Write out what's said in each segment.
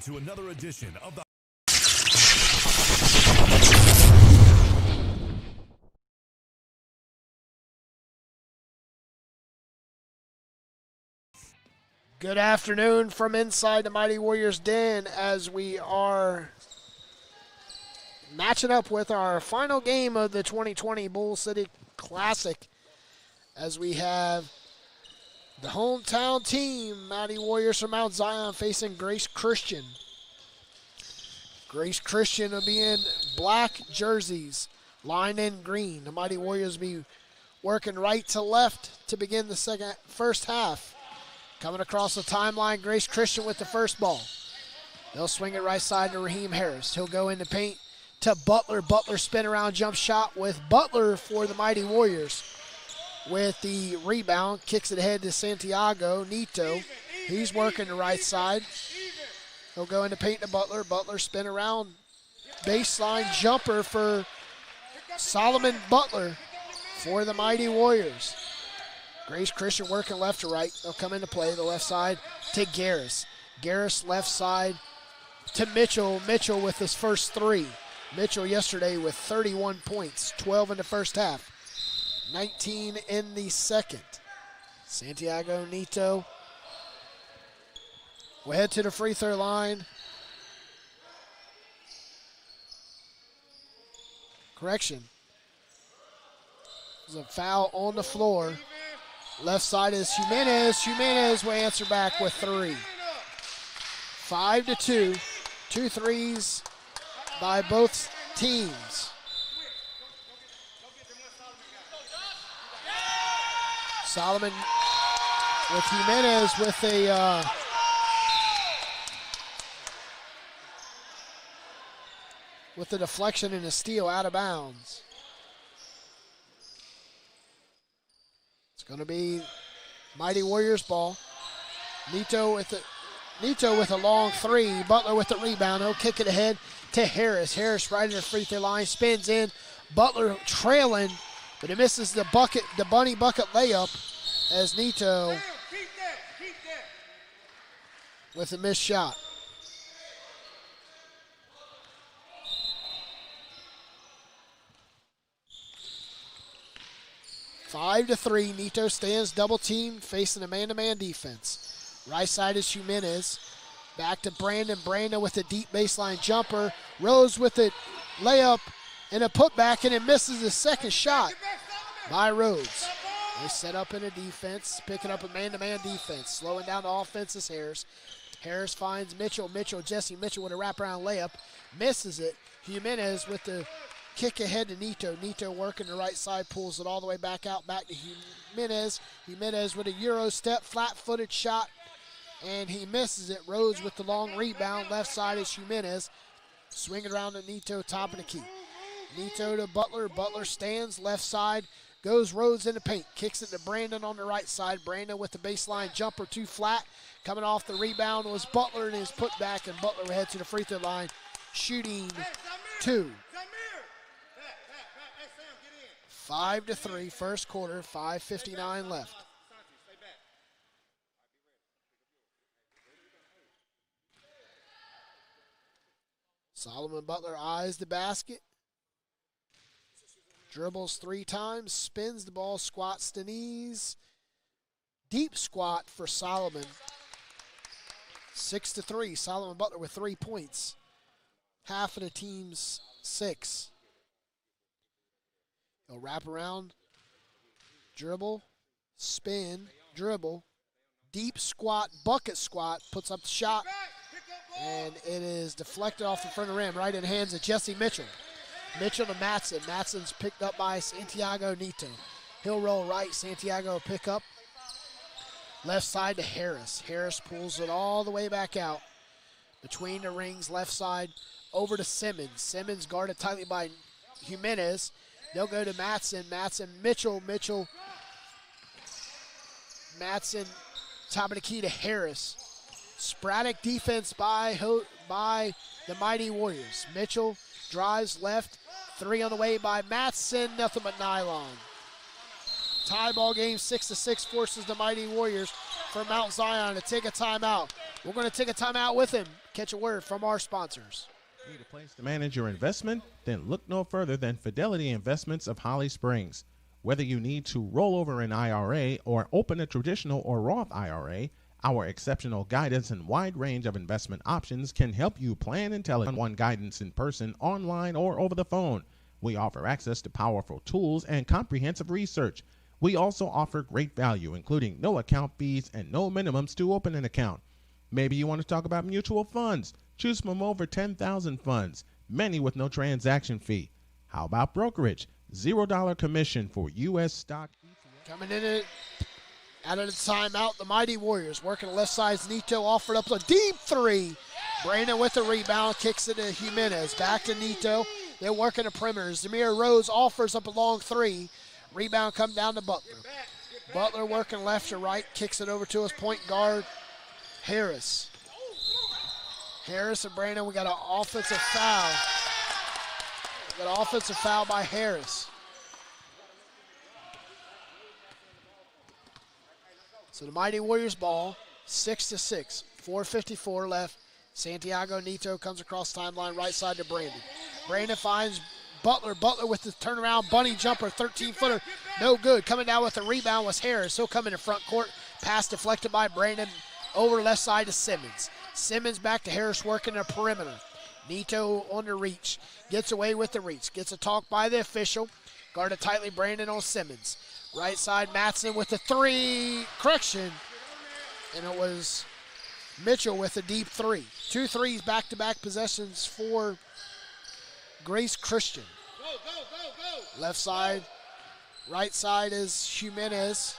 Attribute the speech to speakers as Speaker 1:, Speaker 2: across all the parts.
Speaker 1: To another edition of the
Speaker 2: Good afternoon from inside the Mighty Warriors Den as we are matching up with our final game of the 2020 Bull City Classic as we have the hometown team, Mighty Warriors from Mount Zion, facing Grace Christian. Grace Christian will be in black jerseys, lined in green. The Mighty Warriors will be working right to left to begin the first half. Coming across the timeline, Grace Christian with the first ball. They'll swing it right side to Raheem Harris. He'll go in the paint to Butler. Butler spin around jump shot with Butler for the Mighty Warriors. With the rebound, kicks it ahead to Santiago Nito. He's working the right side. He'll go in the paint to Butler. Butler spin around baseline jumper for Solomon Butler for the Mighty Warriors. Grace Christian working left to right. They'll come into play. The left side to Garris. Garris left side to Mitchell. Mitchell with his first three. Mitchell yesterday with 31 points, 12 in the first half, 19 in the second. Santiago Nito will head to the free throw line. Correction. There's a foul on the floor. Left side is Jimenez. Jimenez will answer back with three. 5-2. 2 threes by both teams. Solomon with Jimenez with the deflection and a steal out of bounds. It's going to be Mighty Warriors ball. Nito with a long three. Butler with the rebound. He'll kick it ahead to Harris. Harris right at the free throw line. Spins in. Butler trailing, but he misses the bunny bucket layup as Nito with a missed shot. Five to 3. Nito stands double team, facing a man-to-man defense. Right side is Jimenez. Back to Brandon. Brandon with a deep baseline jumper. Rose with a layup and a putback, and it misses the second shot by Rhodes. They set up in a defense, picking up a man-to-man defense. Slowing down the offense is Harris. Harris finds Mitchell. Jesse Mitchell with a wraparound layup. Misses it. Jimenez with the kick ahead to Nito. Nito working the right side, pulls it all the way back out, back to Jimenez. Jimenez with a Euro step, flat-footed shot, and he misses it. Rhodes with the long rebound. Left side is Jimenez. Swing it around to Nito, top of the key. Nito to Butler. Butler stands left side. Goes Rhodes in the paint. Kicks it to Brandon on the right side. Brandon with the baseline jumper, too flat. Coming off the rebound was Butler and his putback, and Butler will head to the free throw line, shooting two. 5-3, first quarter, 5:59 left. Solomon Butler eyes the basket. Dribbles 3 times, spins the ball, squats the knees. Deep squat for Solomon. 6-3, Solomon Butler with 3 points. Half of the team's 6. He'll wrap around, dribble, spin, dribble, deep squat, bucket squat, puts up the shot, and it is deflected off the front of the rim, right in the hands of Jesse Mitchell. Mitchell to Matson. Matson's picked up by Santiago Nito. He'll roll right. Santiago will pick up. Left side to Harris. Harris pulls it all the way back out. Between the rings, left side, over to Simmons. Simmons guarded tightly by Jimenez. They'll go to Matson. Mitchell. Matson, top of the key to Harris. Sporadic defense by the Mighty Warriors. Mitchell drives left. 3 on the way by Matson. Nothing but nylon. Tie ball game, 6-6, forces the Mighty Warriors from Mount Zion to take a timeout. We're going to take a timeout with him. Catch a word from our sponsors.
Speaker 3: Need a place to manage your investment? Then look no further than Fidelity Investments of Holly Springs. Whether you need to roll over an IRA or open a traditional or Roth IRA, Our exceptional guidance and wide range of investment options can help you plan intelligent one guidance in person, online, or over the phone. We offer access to powerful tools and comprehensive research. We also offer great value, including no account fees and no minimums to open an account. Maybe you want to talk about mutual funds. Choose from over 10,000 funds, many with no transaction fee. How about brokerage? $0 commission for U.S. stock.
Speaker 2: Coming in it. Out of the timeout, the Mighty Warriors working the left side. Nito offered up a deep three. Brandon with the rebound, kicks it to Jimenez. Back to Nito. They're working the perimeter. Zamir Rose offers up a long three. Rebound come down to Butler. Butler working left to right, kicks it over to his point guard, Harris. Harris and Brandon, we got an offensive foul. We got an offensive foul by Harris. So the Mighty Warriors ball, 6-6, 4:54 left. Santiago Nito comes across timeline, right side to Brandon. Brandon finds Butler. Butler with the turnaround bunny jumper, 13-footer, no good. Coming down with the rebound was Harris. He'll come into front court. Pass deflected by Brandon over left side to Simmons. Simmons back to Harris working the perimeter. Nito on the reach. Gets away with the reach. Gets a talk by the official. Guarded tightly Brandon on Simmons. Right side, Matson with the three. Correction. And it was Mitchell with a deep three. 2 threes back-to-back possessions for Grace Christian. Left side. Right side is Jimenez.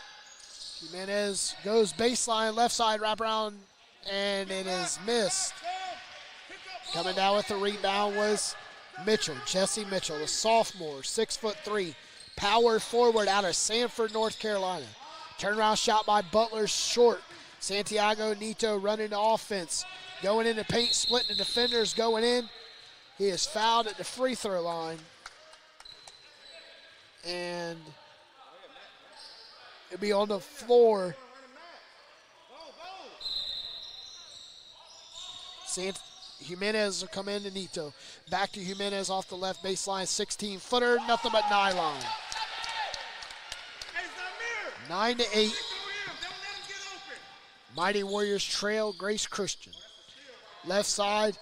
Speaker 2: Jimenez goes baseline, left side wraparound, and it is missed. Coming down with the rebound was Mitchell, Jesse Mitchell, the sophomore, 6'3", power forward out of Sanford, North Carolina. Turnaround shot by Butler, short. Santiago Nito running the offense. Going into paint, splitting the defenders, going in. He is fouled at the free throw line. And it'll be on the floor. Jimenez will come in to Nito. Back to Jimenez off the left baseline, 16-footer, nothing but nylon. 9-8. Mighty Warriors trail Grace Christian. Left side,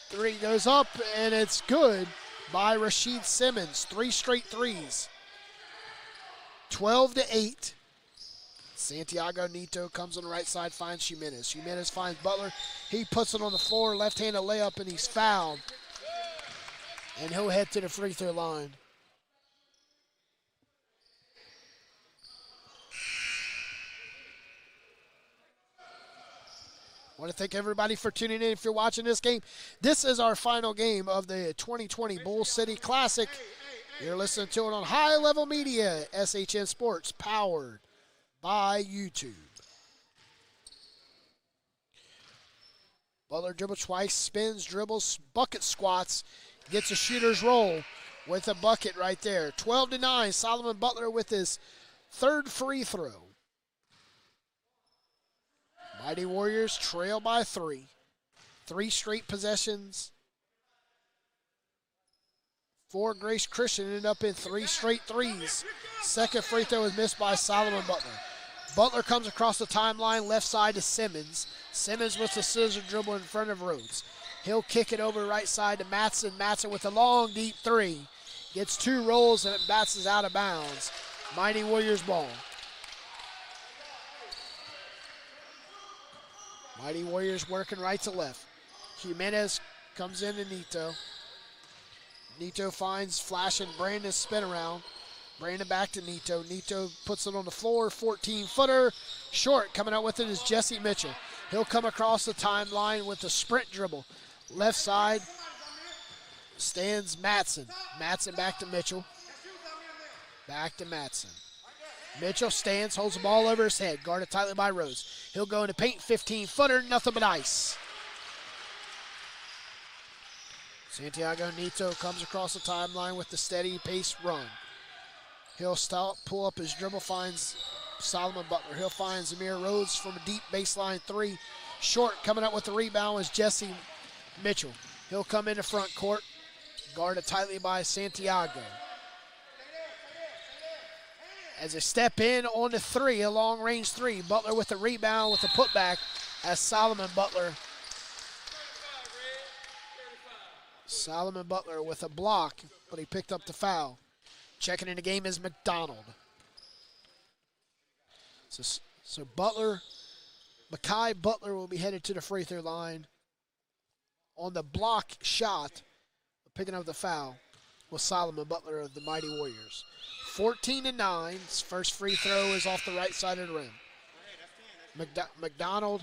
Speaker 2: three goes up, and it's good by Rasheed Simmons. 3 straight threes. 12-8. Santiago Nito comes on the right side, finds Jimenez. Jimenez finds Butler. He puts it on the floor, left-handed layup, and he's fouled. And he'll head to the free throw line. I want to thank everybody for tuning in. If you're watching this game, this is our final game of the 2020 Bull City Classic. You're listening to it on High Level Media, SHN Sports, powered by YouTube. Butler dribbles twice, spins, dribbles, bucket squats, gets a shooter's roll with a bucket right there. 12-9, Solomon Butler with his third free throw. Mighty Warriors trail by 3. 3 straight possessions for Grace Christian, ended up in 3 straight threes. Second free throw was missed by Solomon Butler. Butler comes across the timeline, left side to Simmons. Simmons with the scissor dribble in front of Rhodes. He'll kick it over right side to Matson. Matson with a long, deep 3. Gets 2 rolls and it bounces out of bounds. Mighty Warriors ball. Mighty Warriors working right to left. Jimenez comes in to Nito. Nito finds Flash and Brandon spin around. Brandon back to Nito. Nito puts it on the floor, 14-footer. Short, coming out with it is Jesse Mitchell. He'll come across the timeline with the sprint dribble. Left side stands Matson. Matson back to Mitchell. Back to Matson. Mitchell stands, holds the ball over his head, guarded tightly by Rose. He'll go into paint, 15-footer, nothing but ice. Santiago Nito comes across the timeline with the steady pace run. He'll stop, pull up his dribble, finds Solomon Butler. He'll find Zamir Rhodes from a deep baseline 3. Short, coming up with the rebound was Jesse Mitchell. He'll come into front court, guarded tightly by Santiago. As they step in on the three, a long-range three. Butler with the rebound with the putback as Solomon Butler with a block, but he picked up the foul. Checking in the game is McDonald. So Mekhi Butler will be headed to the free throw line on the block shot, picking up the foul with Solomon Butler of the Mighty Warriors. 14-9. His first free throw is off the right side of the rim. McDonald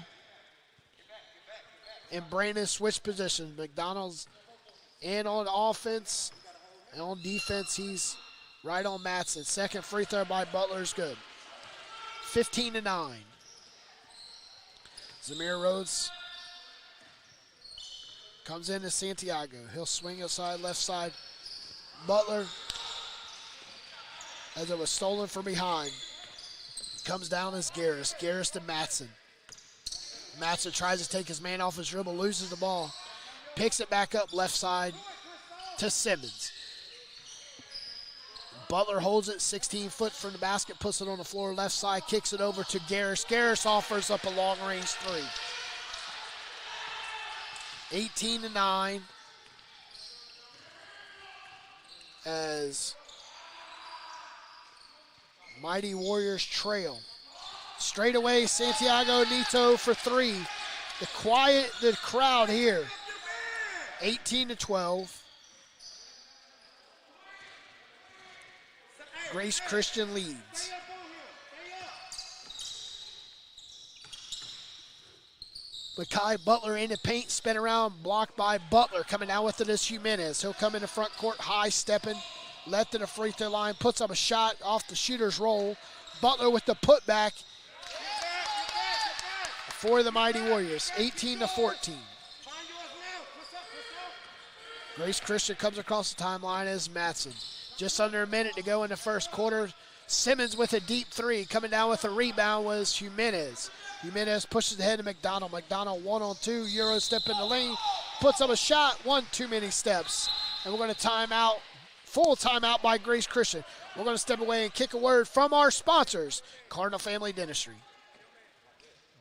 Speaker 2: and Brandon switch positions. McDonald's in on offense, and on defense, he's right on Matson. Second free throw by Butler is good. 15-9. Zamir Rhodes comes into Santiago. He'll swing aside, left side. Butler, as it was stolen from behind, comes down as Garris. Garris to Matson. Matson tries to take his man off his dribble, loses the ball. Picks it back up left side to Simmons. Butler holds it 16 foot from the basket, puts it on the floor left side, kicks it over to Garris. Garris offers up a long-range three. 18-9 as Mighty Warriors trail. Straight away, Santiago Nito for three. The crowd here. 18-12. Grace Christian leads. Mekhi Butler in the paint, spin around, blocked by Butler. Coming down with it is Jimenez. He'll come in the front court, high stepping, left to the free throw line, puts up a shot off the shooter's roll. Butler with the putback for the Mighty Warriors, 18-14. Grace Christian comes across the timeline as Matson. Just under a minute to go in the first quarter. Simmons with a deep three. Coming down with a rebound was Jimenez. Jimenez pushes ahead to McDonald. McDonald 1-on-2. Euro step in the lane. Puts up a shot. One too many steps. And we're going to time out. Full timeout by Grace Christian. We're going to step away and kick a word from our sponsors, Cardinal Family Dentistry.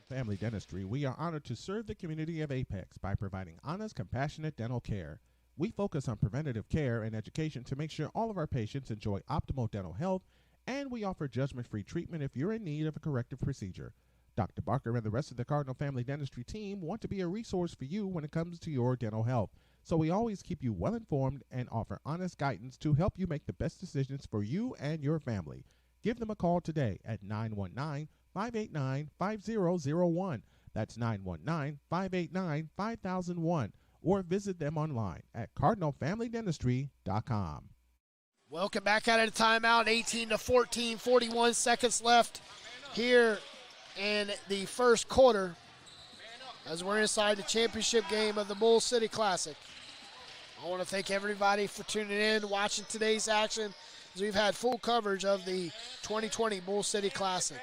Speaker 3: Family Dentistry, we are honored to serve the community of Apex by providing honest, compassionate dental care. We focus on preventative care and education to make sure all of our patients enjoy optimal dental health, and we offer judgment-free treatment if you're in need of a corrective procedure. Dr. Barker and the rest of the Cardinal Family Dentistry team want to be a resource for you when it comes to your dental health, so we always keep you well-informed and offer honest guidance to help you make the best decisions for you and your family. Give them a call today at 919-589-5001. That's 919-589-5001. Or visit them online at cardinalfamilydentistry.com.
Speaker 2: Welcome back out of the timeout. 18-14, 41 seconds left here in the first quarter as we're inside the championship game of the Bull City Classic. I want to thank everybody for tuning in, watching today's action, as we've had full coverage of the 2020 Bull City Classic.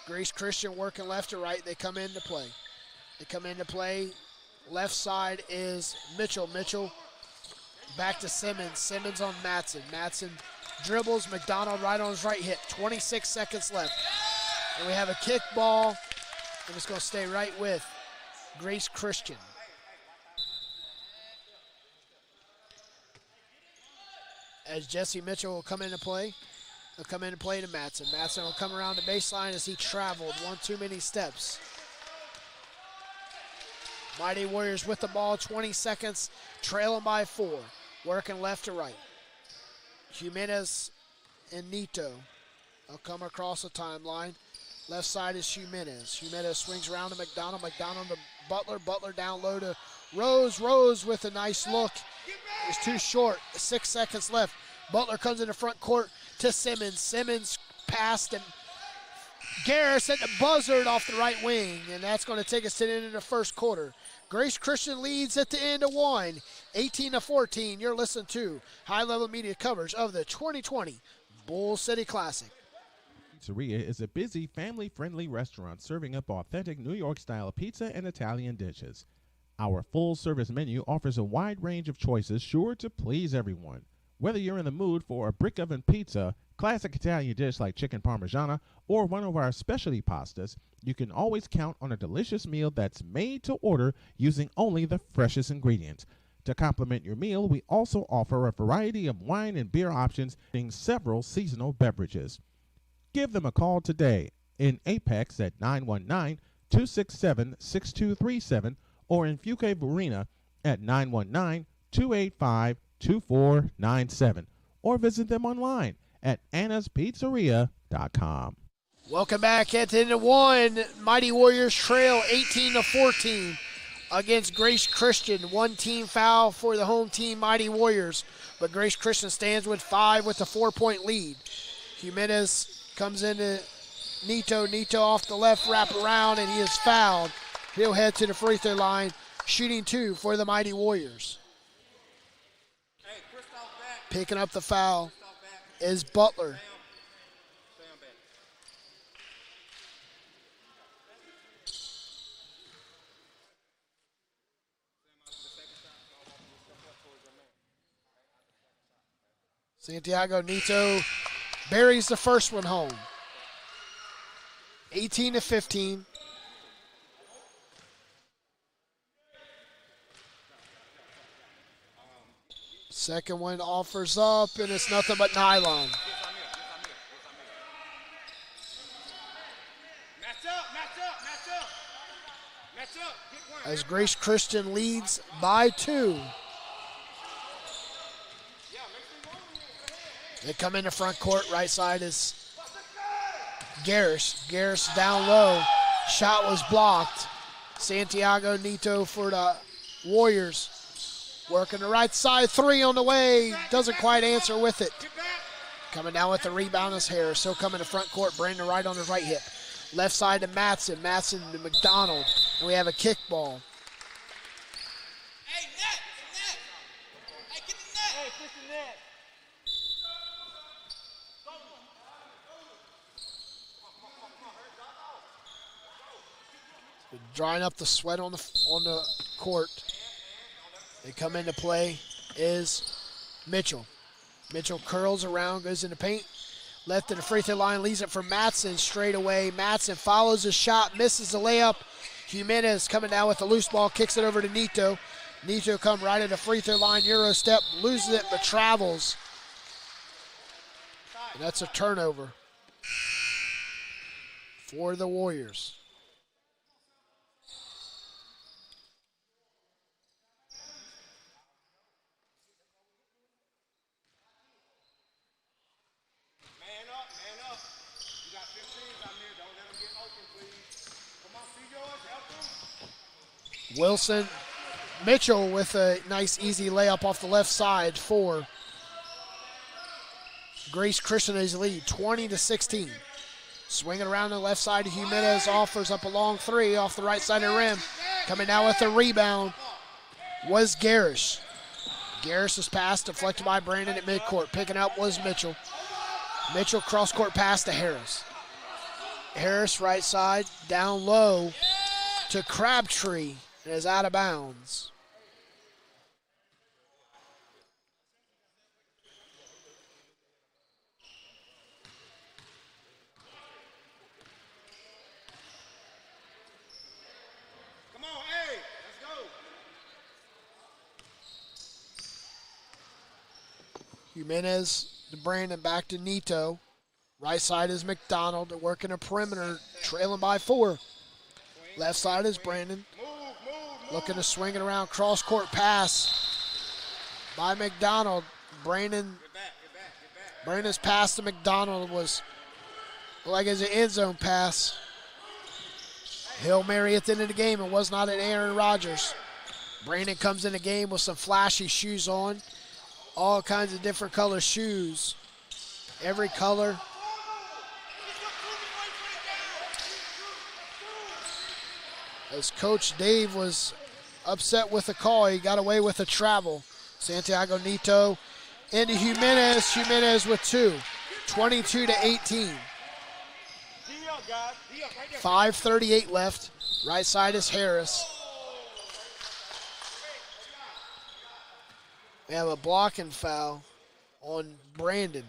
Speaker 2: Grace Christian working left to right. They come into play. Left side is Mitchell. Mitchell back to Simmons. Simmons on Matson. Matson dribbles. McDonald right on his right hip. 26 seconds left. And we have a kick ball, and it's going to stay right with Grace Christian. As Jesse Mitchell will come into play. He'll come into play to Matson. Matson will come around the baseline as he traveled. One too many steps. Mighty Warriors with the ball, 20 seconds, trailing by 4. Working left to right. Jimenez and Nito. They'll come across the timeline. Left side is Jimenez. Jimenez swings around to McDonald. McDonald to Butler. Butler down low to Rose. Rose with a nice look. It's too short. 6 seconds left. Butler comes in the front court to Simmons. Simmons passed and Garris at the buzzard off the right wing, and that's going to take us to the end of the first quarter. Grace Christian leads at the end of one, 18-14. You're listening to high-level media coverage of the 2020 Bull City Classic.
Speaker 3: Pizzeria is a busy, family-friendly restaurant serving up authentic New York-style pizza and Italian dishes. Our full-service menu offers a wide range of choices sure to please everyone. Whether you're in the mood for a brick oven pizza, classic Italian dish like chicken parmigiana, or one of our specialty pastas, you can always count on a delicious meal that's made to order using only the freshest ingredients. To complement your meal, we also offer a variety of wine and beer options in several seasonal beverages. Give them a call today in Apex at 919-267-6237 or in Fuquay Varina at 919-285-2497 or visit them online at annaspizzeria.com.
Speaker 2: Welcome back at the end of one. Mighty Warriors trail 18-14 against Grace Christian. One team foul for the home team, Mighty Warriors, but Grace Christian stands with 5 with a 4-point lead. Jimenez comes into Nito. Nito off the left, wrap around, and he is fouled. He'll head to the free throw line, shooting 2 for the Mighty Warriors. Picking up the foul is Butler. Santiago Nito buries the first one home. 18-15. Second one offers up, and it's nothing but nylon. As Grace Christian leads by 2. They come into front court. Right side is Garris. Garris down low. Shot was blocked. Santiago Nito for the Warriors. Working the right side. 3 on the way. Doesn't quite answer with it. Coming down with the rebound is Harris. He'll come into front court. Brandon Wright on his right hip. Left side to Matson. Matson to McDonald. And we have a kick ball.
Speaker 4: Hey, net! Hey, get the net! Hey, push the net!
Speaker 2: Drying up the sweat on the court. They come into play is Mitchell. Mitchell curls around, goes in the paint. Left to the free throw line, leaves it for Matson straight away. Matson follows his shot, misses the layup. Jimenez coming down with the loose ball, kicks it over to Nito. Nito come right at the free throw line, Euro step, loses it but travels. And that's a turnover for the Warriors. Wilson, Mitchell with a nice easy layup off the left side for Grace Christian as lead, 20-16. Swinging around the left side, Jimenez offers up a long 3 off the right side of the rim. Coming down with the rebound was Garrish. Garrish's pass deflected by Brandon at midcourt. Picking up was Mitchell. Mitchell cross-court pass to Harris. Harris right side, down low to Crabtree. It is out of bounds.
Speaker 4: Come on, hey, let's go.
Speaker 2: Jimenez to Brandon, back to Nito. Right side is McDonald. They're working a perimeter, trailing by 4. Left side is Brandon. Looking to swing it around, cross-court pass by McDonald. Brandon's pass to McDonald was like it's an end zone pass. Hail Mary at the end of the game. It was not an Aaron Rodgers. Brandon comes in the game with some flashy shoes on. All kinds of different color shoes. Every color. As Coach Dave was upset with the call, he got away with a travel. Santiago Nito into Jimenez. Jimenez with 2. 22-18. 5:38 left. Right side is Harris. We have a blocking foul on Brandon.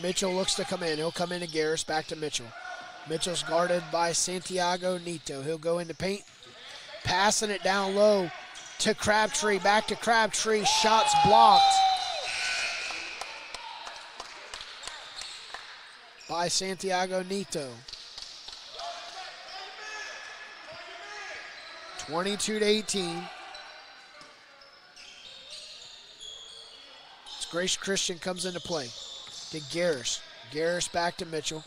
Speaker 2: Mitchell looks to come in. He'll come into Garris, back to Mitchell. Mitchell's guarded by Santiago Nito. He'll go into paint, passing it down low to Crabtree, back to Crabtree. Shots blocked by Santiago Nito. 22-18. Grace Christian comes into play to Garris. Garris back to Mitchell.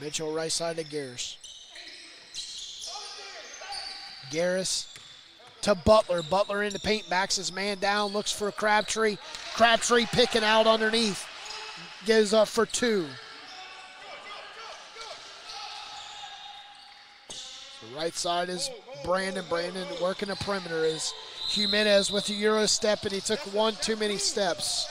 Speaker 2: Mitchell right side to Garris. Garris to Butler. Butler in the paint, backs his man down, looks for Crabtree. Crabtree picking out underneath. Gives up for two. The right side is Brandon. Brandon working the perimeter is Jimenez with a Euro step, and he took one too many steps.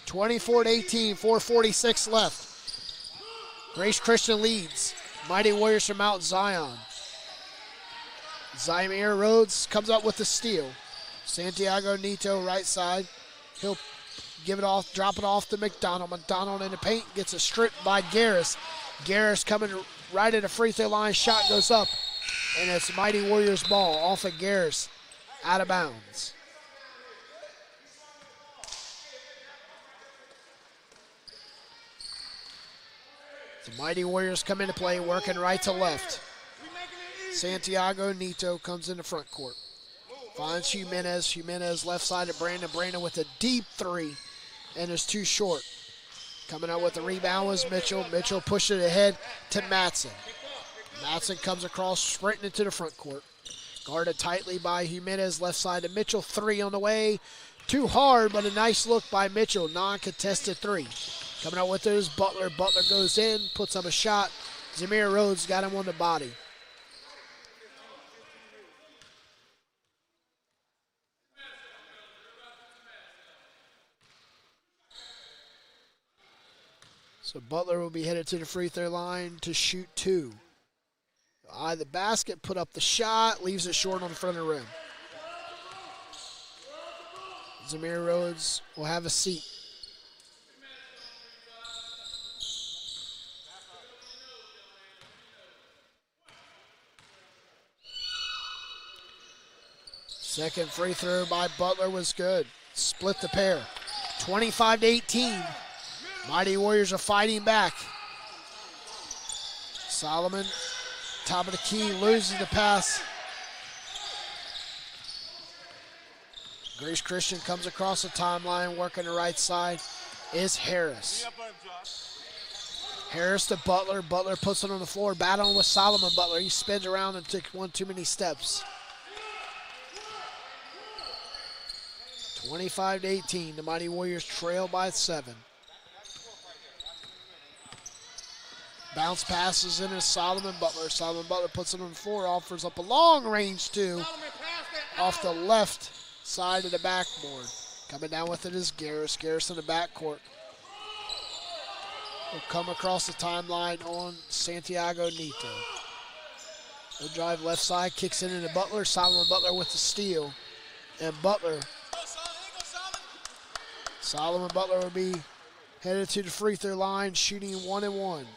Speaker 2: (24-18), 4:46 left. Grace Christian leads. Mighty Warriors from Mount Zion. Zymir Rhodes comes up with the steal. Santiago Nito right side. He'll give it off, drop it off to McDonald. McDonald in the paint, gets a strip by Garris. Garris coming right at the free throw line. Shot goes up, and it's Mighty Warriors ball off of Garris, out of bounds. The Mighty Warriors come into play, working right to left. Santiago Nito comes in the front court. Finds Jimenez. Jimenez left side of Brandon. Brandon with a deep three, and is too short. Coming out with the rebound was Mitchell. Mitchell pushed it ahead to Matson. Matson comes across, sprinting into the front court. Guarded tightly by Jimenez, left side to Mitchell. Three on the way. Too hard, but a nice look by Mitchell. Non-contested three. Coming out with it is Butler. Butler goes in, puts up a shot. Zamir Rhodes got him on the body. So Butler will be headed to the free throw line to shoot two. Eye the basket, put up the shot, leaves it short on the front of the rim. Zamir Rhodes will have a seat. Second free throw by Butler was good. Split the pair. 25-18. Mighty Warriors are fighting back. Solomon, top of the key, loses the pass. Grace Christian comes across the timeline, working the right side is Harris. Harris to Butler. Butler puts it on the floor, battling with Solomon. Butler, he spins around and took one too many steps. 25-18, the Mighty Warriors trail by 7. Bounce passes into Solomon Butler. Solomon Butler puts it on the floor, offers up a long range two off the left side of the backboard. Coming down with it is Garris. Garris in the backcourt. Will come across the timeline on Santiago Nito. He'll drive left side, kicks it into Butler. Solomon Butler with the steal. And Solomon Butler will be headed to the free throw line, shooting 1 and 1.
Speaker 4: Come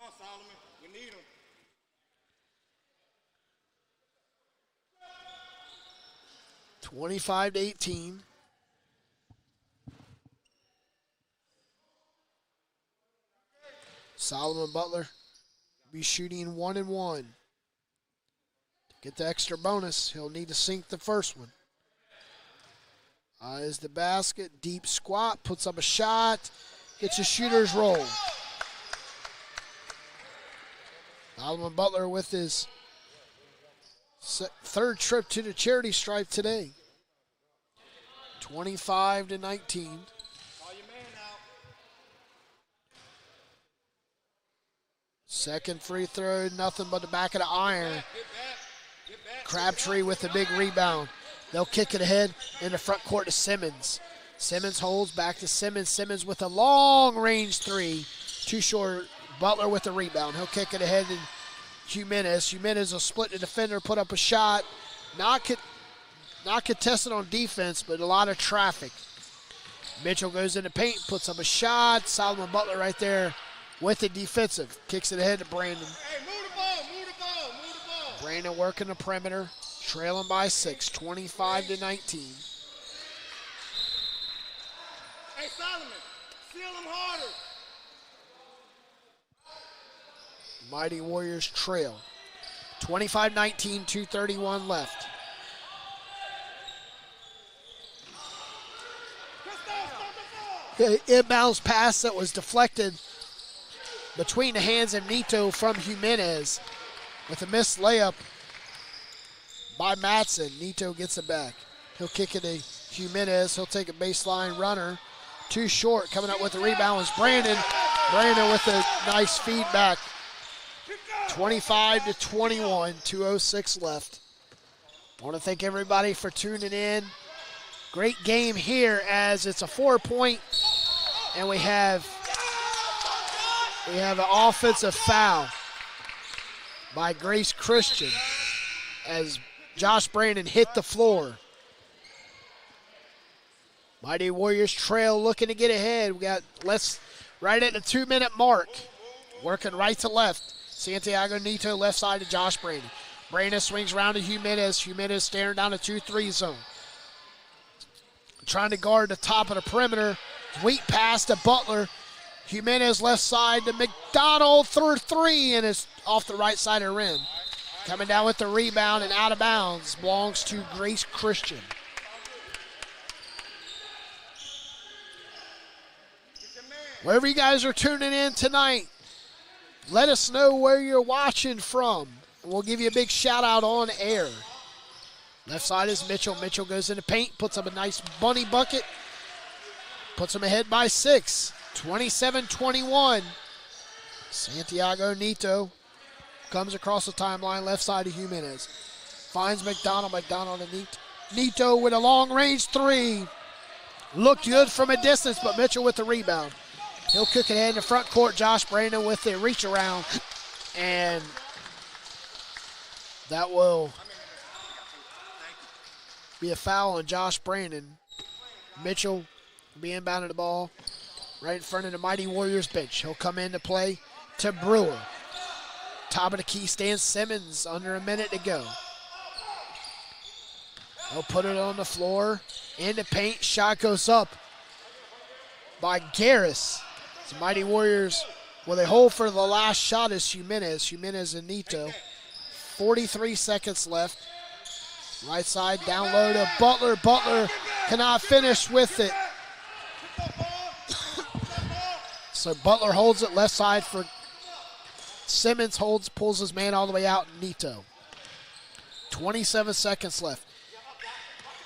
Speaker 4: on, Solomon. We need him.
Speaker 2: (25-18). Solomon Butler will be shooting 1 and 1. Get the extra bonus, he'll need to sink the first one. Eyes the basket, deep squat, puts up a shot, gets a shooter's roll. Solomon Butler with his third trip to the charity stripe today. 25-19. Second free throw, nothing but the back of the iron. Crabtree with the big rebound. They'll kick it ahead in the front court to Simmons. Simmons holds back to Simmons. Simmons with a long-range three. Too short. Butler with the rebound. He'll kick it ahead to Jimenez. Jimenez will split the defender, put up a shot. Not contested on defense, but a lot of traffic. Mitchell goes in the paint, puts up a shot. Solomon Butler right there with the defensive. Kicks it ahead to Brandon.
Speaker 4: Hey, move the ball.
Speaker 2: Brandon working the perimeter, trailing by 6, 25-19.
Speaker 4: Hey, Solomon, seal him harder.
Speaker 2: Mighty Warriors trail. 25-19, 2:31 left. Inbounds pass that was deflected between the hands of Nito from Jimenez with a missed layup by Matson. Nito gets it back. He'll kick it to Jimenez. He'll take a baseline runner. Too short. Coming up with the rebound was Brandon. Brandon with a nice feedback. 25-21, 2:06 left. I want to thank everybody for tuning in. Great game here as it's a 4-point, and we have an offensive foul by Grace Christian as Josh Brandon hit the floor. Mighty Warriors trail, looking to get ahead. We got right at the 2-minute mark, working right to left. Santiago Nito left side to Josh Brandon. Brandon swings around to Jimenez. Jimenez staring down the 2-3 zone. Trying to guard the top of the perimeter. Weak pass to Butler. Jimenez left side to McDonald for 3, and it's off the right side of the rim. Coming down with the rebound and out of bounds belongs to Grace Christian. Wherever you guys are tuning in tonight, let us know where you're watching from. We'll give you a big shout out on air. Left side is Mitchell. Mitchell goes into paint, puts up a nice bunny bucket. Puts them ahead by 6, 27-21. Santiago Nito comes across the timeline, left side of Jimenez. Finds McDonald. McDonald and Nito with a long-range 3. Looked good from a distance, but Mitchell with the rebound. He'll kick it ahead in the front court. Josh Brandon with the reach around. And that will be a foul on Josh Brandon. Mitchell will be inbounding the ball right in front of the Mighty Warriors bench. He'll come into play to Brewer. Top of the key stands Simmons, under a minute to go. He'll put it on the floor. Into paint. Shot goes up by Garris. The Mighty Warriors, well, they hold for the last shot is Jimenez. Jimenez and Nito. 43 seconds left. Right side, down low to Butler. Butler cannot finish with it. So Butler holds it left side for Simmons. Pulls his man all the way out. Nito. 27 seconds left.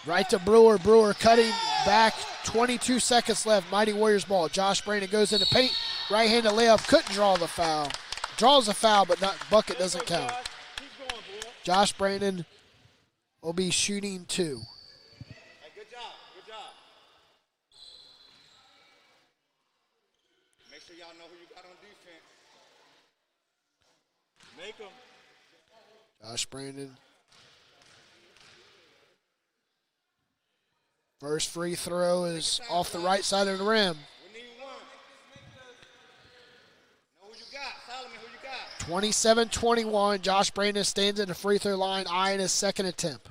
Speaker 2: Right to Brewer. Brewer cutting back. 22 seconds left. Mighty Warriors ball. Josh Brandon goes into paint. Right-handed layup. Couldn't draw the foul. Draws the foul, but bucket doesn't count. Josh Brandon will be shooting 2.
Speaker 4: Hey, good job. Make sure y'all know who you got on defense. Make them.
Speaker 2: Josh Brandon. First free throw is off the right side of the rim.
Speaker 4: We need one. Know who you got. Solomon, who you got.
Speaker 2: 27-21. Josh Brandon stands in the free throw line, eyeing his second attempt.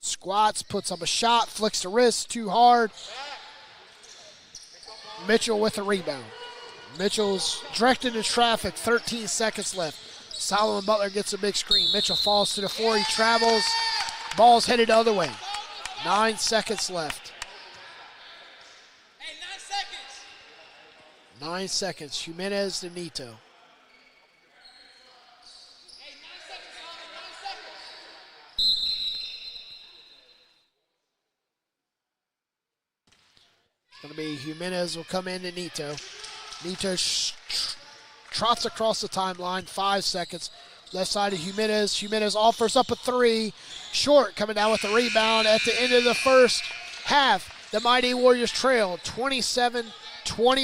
Speaker 2: Squats, puts up a shot, flicks the wrist too hard. Mitchell with the rebound. Mitchell's directed into traffic, 13 seconds left. Solomon Butler gets a big screen. Mitchell falls to the floor, he travels. Ball's headed the other way. 9 seconds left.
Speaker 4: Hey, 9 seconds.
Speaker 2: 9 seconds. Jimenez to Nito.
Speaker 4: Hey, 9 seconds, Solomon, 9 seconds.
Speaker 2: It's going to be Jimenez will come in to Nito. Nito trots across the timeline, 5 seconds. Left side of Jimenez. Jimenez offers up a three. Short, coming down with the rebound at the end of the first half. The Mighty Warriors trail 27-21.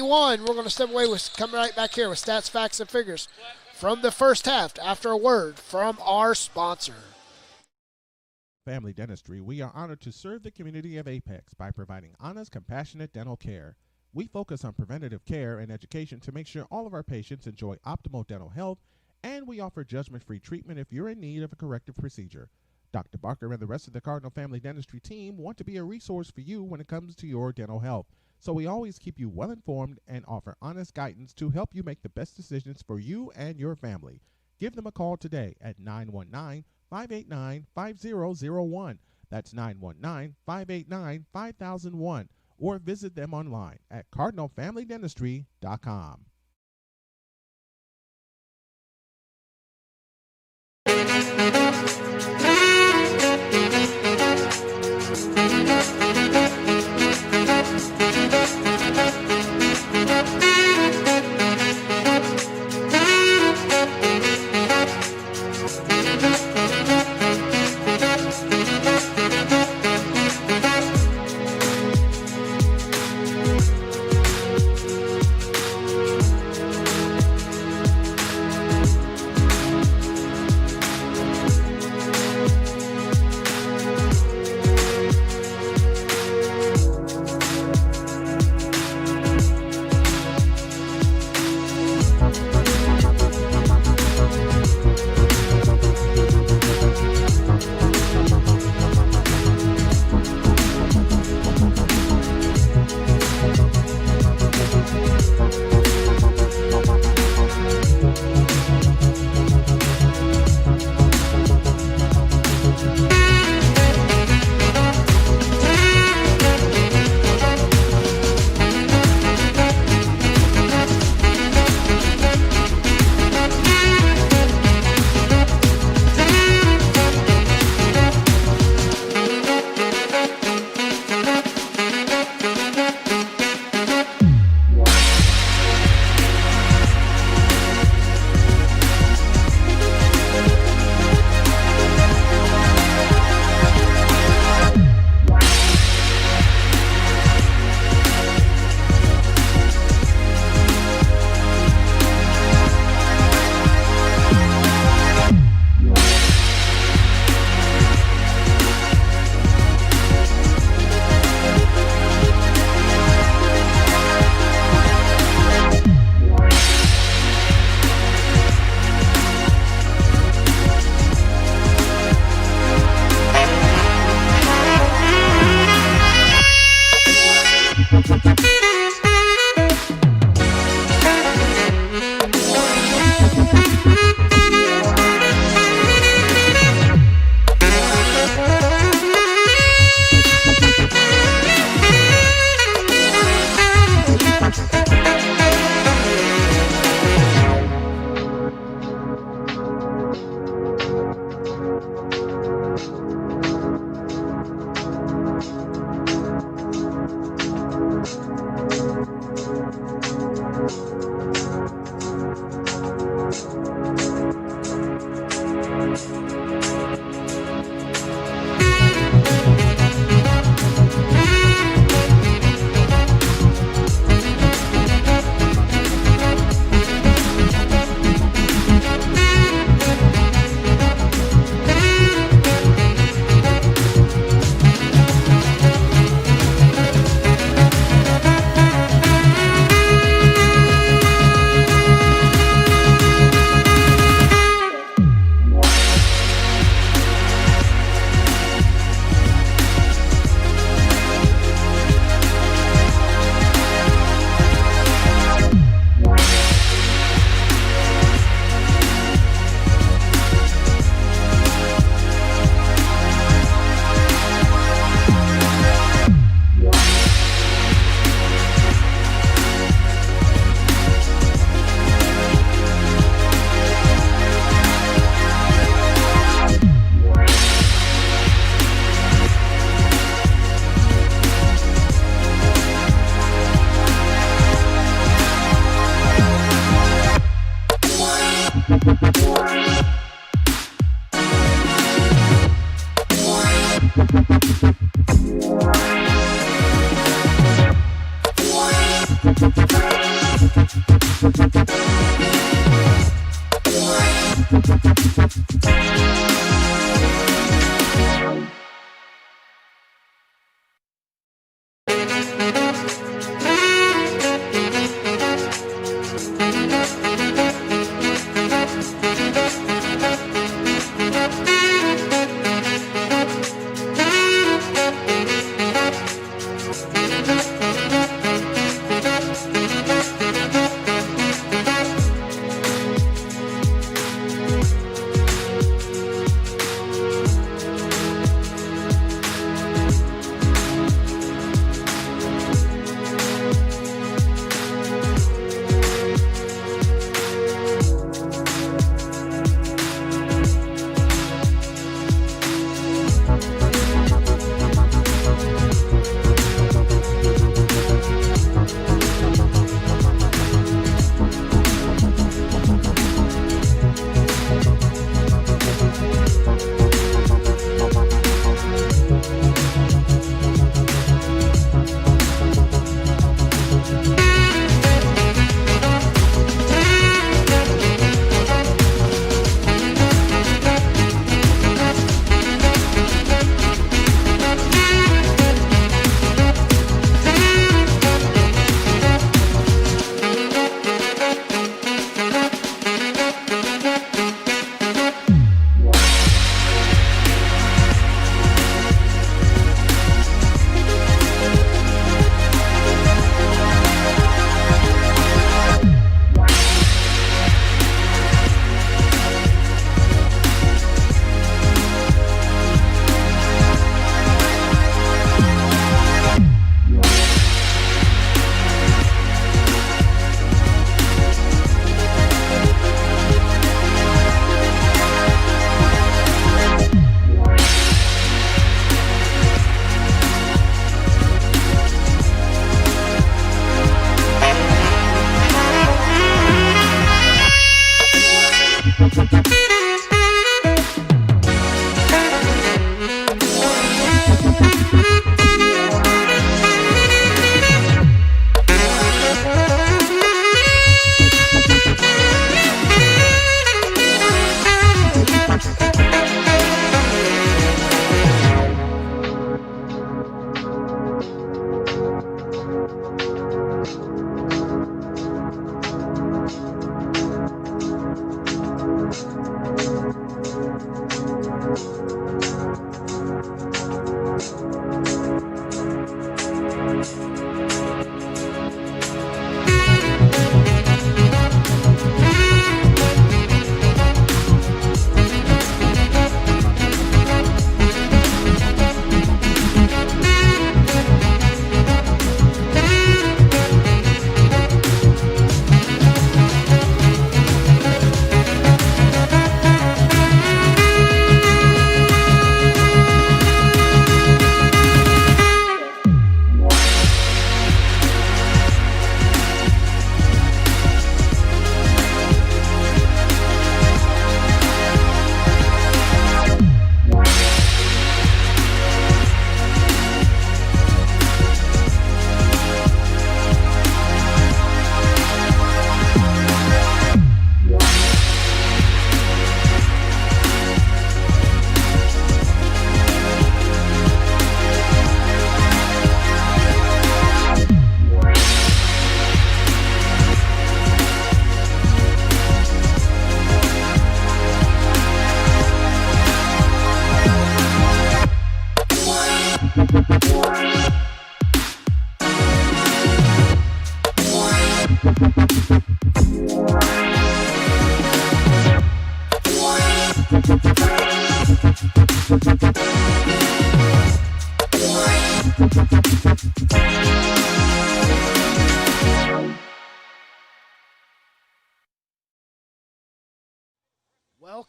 Speaker 2: We're going to step away with coming right back here with stats, facts, and figures from the first half after a word from our sponsor.
Speaker 3: Family Dentistry, we are honored to serve the community of Apex by providing honest, compassionate dental care. We focus on preventative care and education to make sure all of our patients enjoy optimal dental health, and we offer judgment-free treatment if you're in need of a corrective procedure. Dr. Barker and the rest of the Cardinal Family Dentistry team want to be a resource for you when it comes to your dental health, so we always keep you well informed and offer honest guidance to help you make the best decisions for you and your family. Give them a call today at 919-589-5001. That's 919-589-5001. Or visit them online at cardinalfamilydentistry.com.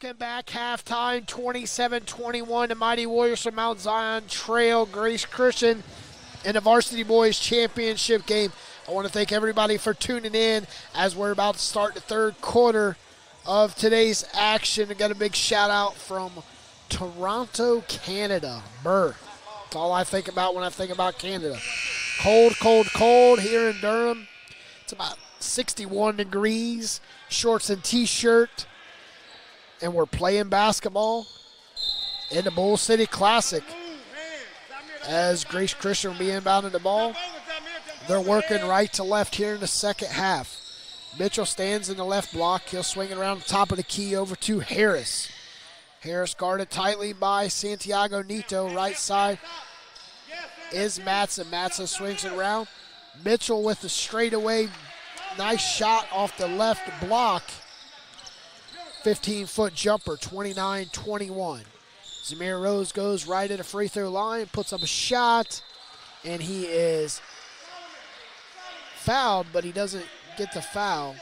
Speaker 2: Welcome back, halftime, 27-21. The Mighty Warriors from Mount Zion trail Grace Christian in the Varsity Boys Championship game. I want to thank everybody for tuning in as we're about to start the third quarter of today's action. I got a big shout out from Toronto, Canada. Burr. That's all I think about when I think about Canada. Cold, cold, cold here in Durham. It's about 61 degrees, shorts and t-shirt. And we're playing basketball in the Bull City Classic. As Grace Christian will be inbounding the ball, they're working right to left here in the second half. Mitchell stands in the left block. He'll swing it around the top of the key over to Harris. Harris guarded tightly by Santiago Nito. Right side is Matson. Matson swings it around. Mitchell with the straightaway. Nice shot off the left block. 15-foot jumper, 29-21. Zamir Rose goes right at the free throw line, puts up a shot, and he is fouled, but he doesn't get the foul.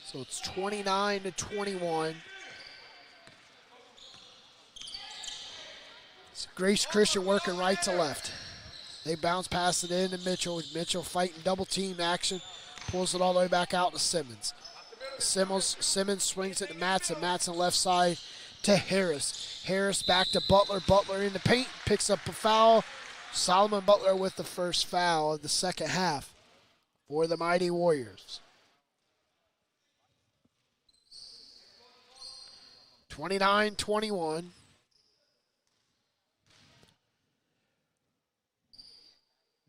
Speaker 2: So it's 29-21. It's Grace Christian working right to left. They bounce past it into Mitchell. Mitchell fighting double team action, pulls it all the way back out to Simmons. Simmons swings it to Matson. Matson left side to Harris. Harris back to Butler. Butler in the paint, picks up a foul. Solomon Butler with the first foul of the second half for the Mighty Warriors. 29-21.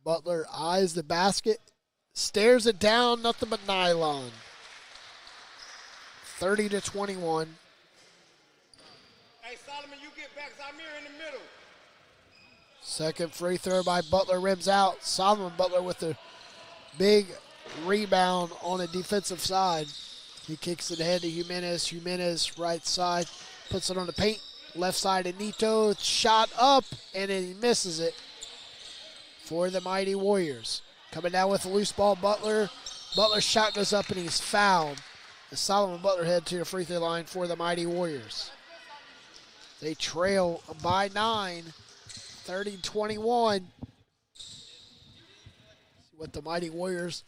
Speaker 2: Butler eyes the basket, stares it down, nothing but nylon. 30-21.
Speaker 4: Hey, Solomon, you get back. Zamir in the middle.
Speaker 2: Second free throw by Butler rims out. Solomon Butler with the big rebound on the defensive side. He kicks it ahead to Jimenez. Jimenez right side, puts it on the paint. Left side to Nito. Shot up, and then he misses it for the Mighty Warriors. Coming down with a loose ball, Butler. Butler's shot goes up, and he's fouled. As Solomon Butler head to the free throw line for the Mighty Warriors. They trail by 9, 30-21. See what the Mighty Warriors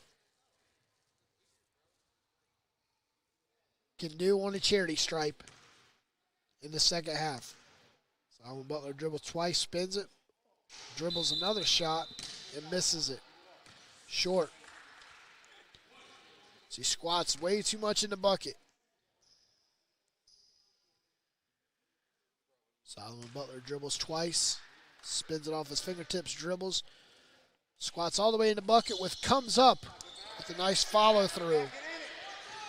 Speaker 2: can do on the charity stripe in the second half. Solomon Butler dribbles twice, spins it, dribbles another shot, and misses it. Short. He squats way too much in the bucket. Solomon Butler dribbles twice, spins it off his fingertips, dribbles, squats all the way in the bucket comes up with a nice follow through.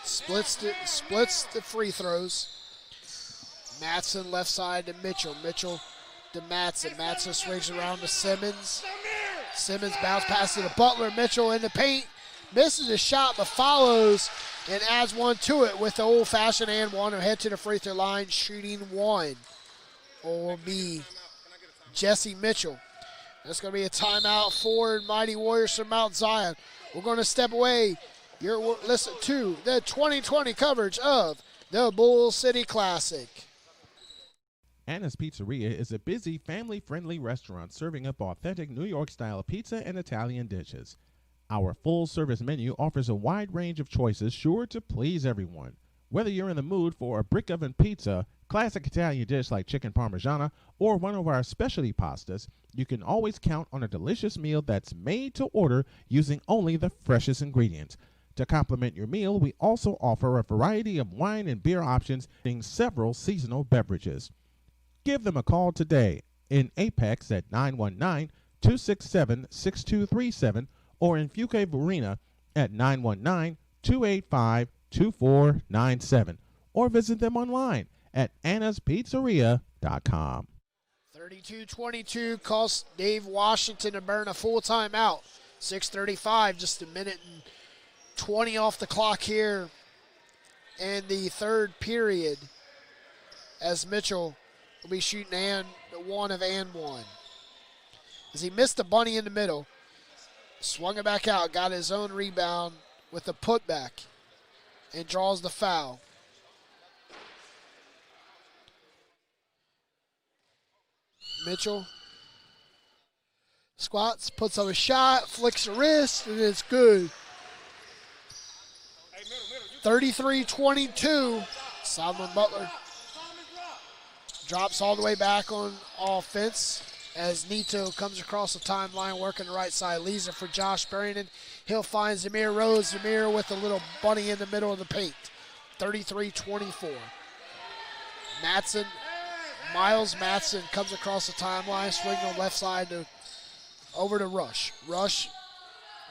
Speaker 2: Splits the free throws. Matson left side to Mitchell. Mitchell to Matson. Matson swings around to Simmons. Simmons bounce pass to the Butler. Mitchell in the paint. Misses a shot, but follows and adds one to it with the old-fashioned and one. Who head to the free throw line, shooting one. Will be Jesse Mitchell. That's going to be a timeout for Mighty Warriors from Mount Zion. We're going to step away. You're listening to the 2020 coverage of the Bull City Classic.
Speaker 3: Anna's Pizzeria is a busy, family-friendly restaurant serving up authentic New York-style pizza and Italian dishes. Our full-service menu offers a wide range of choices sure to please everyone. Whether you're in the mood for a brick oven pizza, classic Italian dish like chicken parmigiana, or one of our specialty pastas, you can always count on a delicious meal that's made to order using only the freshest ingredients. To complement your meal, we also offer a variety of wine and beer options in several seasonal beverages. Give them a call today in Apex at 919-267-6237 or in Fuquay Varina at 919-285-2497, or visit them online at annaspizzeria.com.
Speaker 2: 32-22 costs Dave Washington to burn a full timeout. 6:35, just a minute and 20 off the clock here in the third period, as Mitchell will be shooting and one. As he missed the bunny in the middle, swung it back out, got his own rebound with a putback, and draws the foul. Mitchell squats, puts up a shot, flicks a wrist, and it's good. 33-22. Solomon Butler drops all the way back on offense as Nito comes across the timeline, working the right side. Leaves it for Josh Barrington. He'll find Zamir Rose. Zamir with a little bunny in the middle of the paint. 33-24. Miles Matson comes across the timeline, swinging on left side over to Rush. Rush,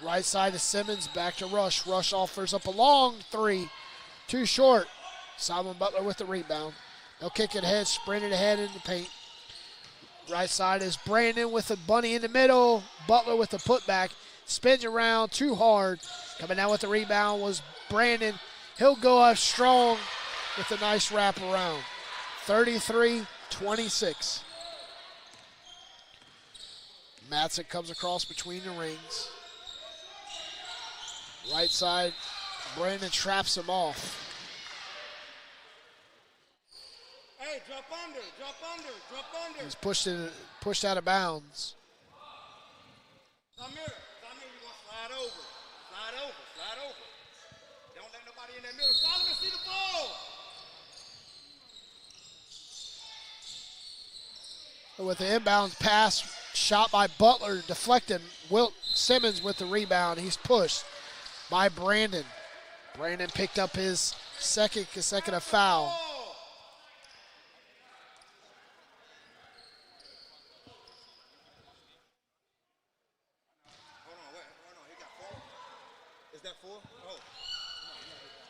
Speaker 2: right side to Simmons, back to Rush. Rush offers up a long three, too short. Simon Butler with the rebound. They'll kick it ahead, sprint it ahead in the paint. Right side is Brandon with a bunny in the middle. Butler with the putback. Spins around too hard. Coming down with the rebound was Brandon. He'll go up strong with a nice wrap around. 33-26. Matson comes across between the rings. Right side, Brandon traps him off.
Speaker 4: Hey, drop under, drop under, drop under.
Speaker 2: He's pushed out of bounds.
Speaker 4: Zamir, you want to slide over. Slide over, slide over. Don't let nobody in that middle. Solomon, see the ball.
Speaker 2: With the inbounds pass, shot by Butler, deflected. Wilt Simmons with the rebound. He's pushed by Brandon. Brandon picked up his second consecutive foul.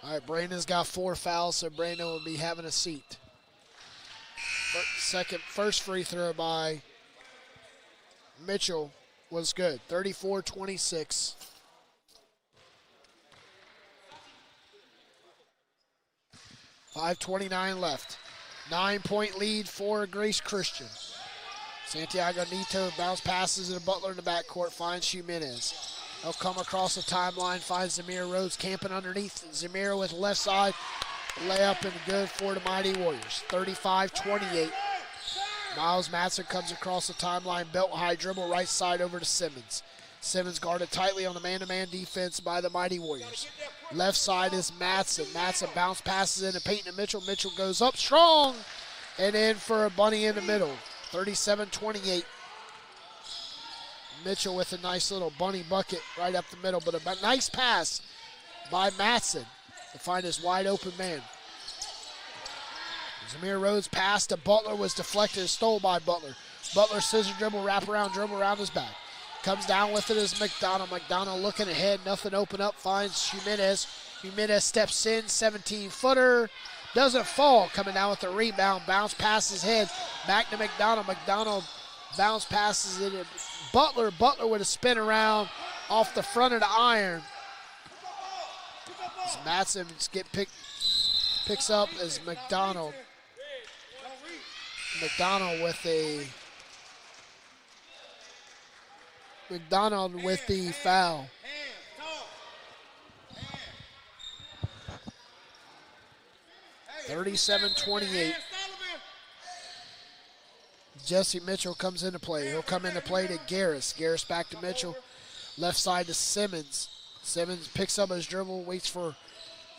Speaker 2: All right, Brandon's got 4 fouls, so Brandon will be having a seat. First free throw by Mitchell was good. 34-26. .529 left. 9-point lead for Grace Christian. Santiago Nito bounce passes to Butler in the backcourt, finds Jimenez. He'll come across the timeline, finds Zamir Rhodes camping underneath. Zamir with left side, layup and good for the Mighty Warriors. 35-28. Miles Matson comes across the timeline, belt high dribble, right side over to Simmons. Simmons guarded tightly on the man-to-man defense by the Mighty Warriors. Left side is Matson. Matson bounce passes into Peyton and Mitchell. Mitchell goes up strong and in for a bunny in the middle. 37-28. Mitchell with a nice little bunny bucket right up the middle, but a nice pass by Matson to find his wide open man. Zamir Rhodes' pass to Butler was deflected and stole by Butler. Butler scissor dribble, wrap around his back. Comes down with it as McDonald. McDonald looking ahead, nothing open up, finds Jimenez. Jimenez steps in, 17-footer. Doesn't fall, coming down with the rebound. Bounce past his head, back to McDonald. McDonald bounce passes it to Butler. Butler with a spin around off the front of the iron. As Matson picks up as McDonald. McDonald with the foul. 37-28. Jesse Mitchell comes into play. He'll come into play to Garris. Garris back to Mitchell. Left side to Simmons. Simmons picks up his dribble, waits for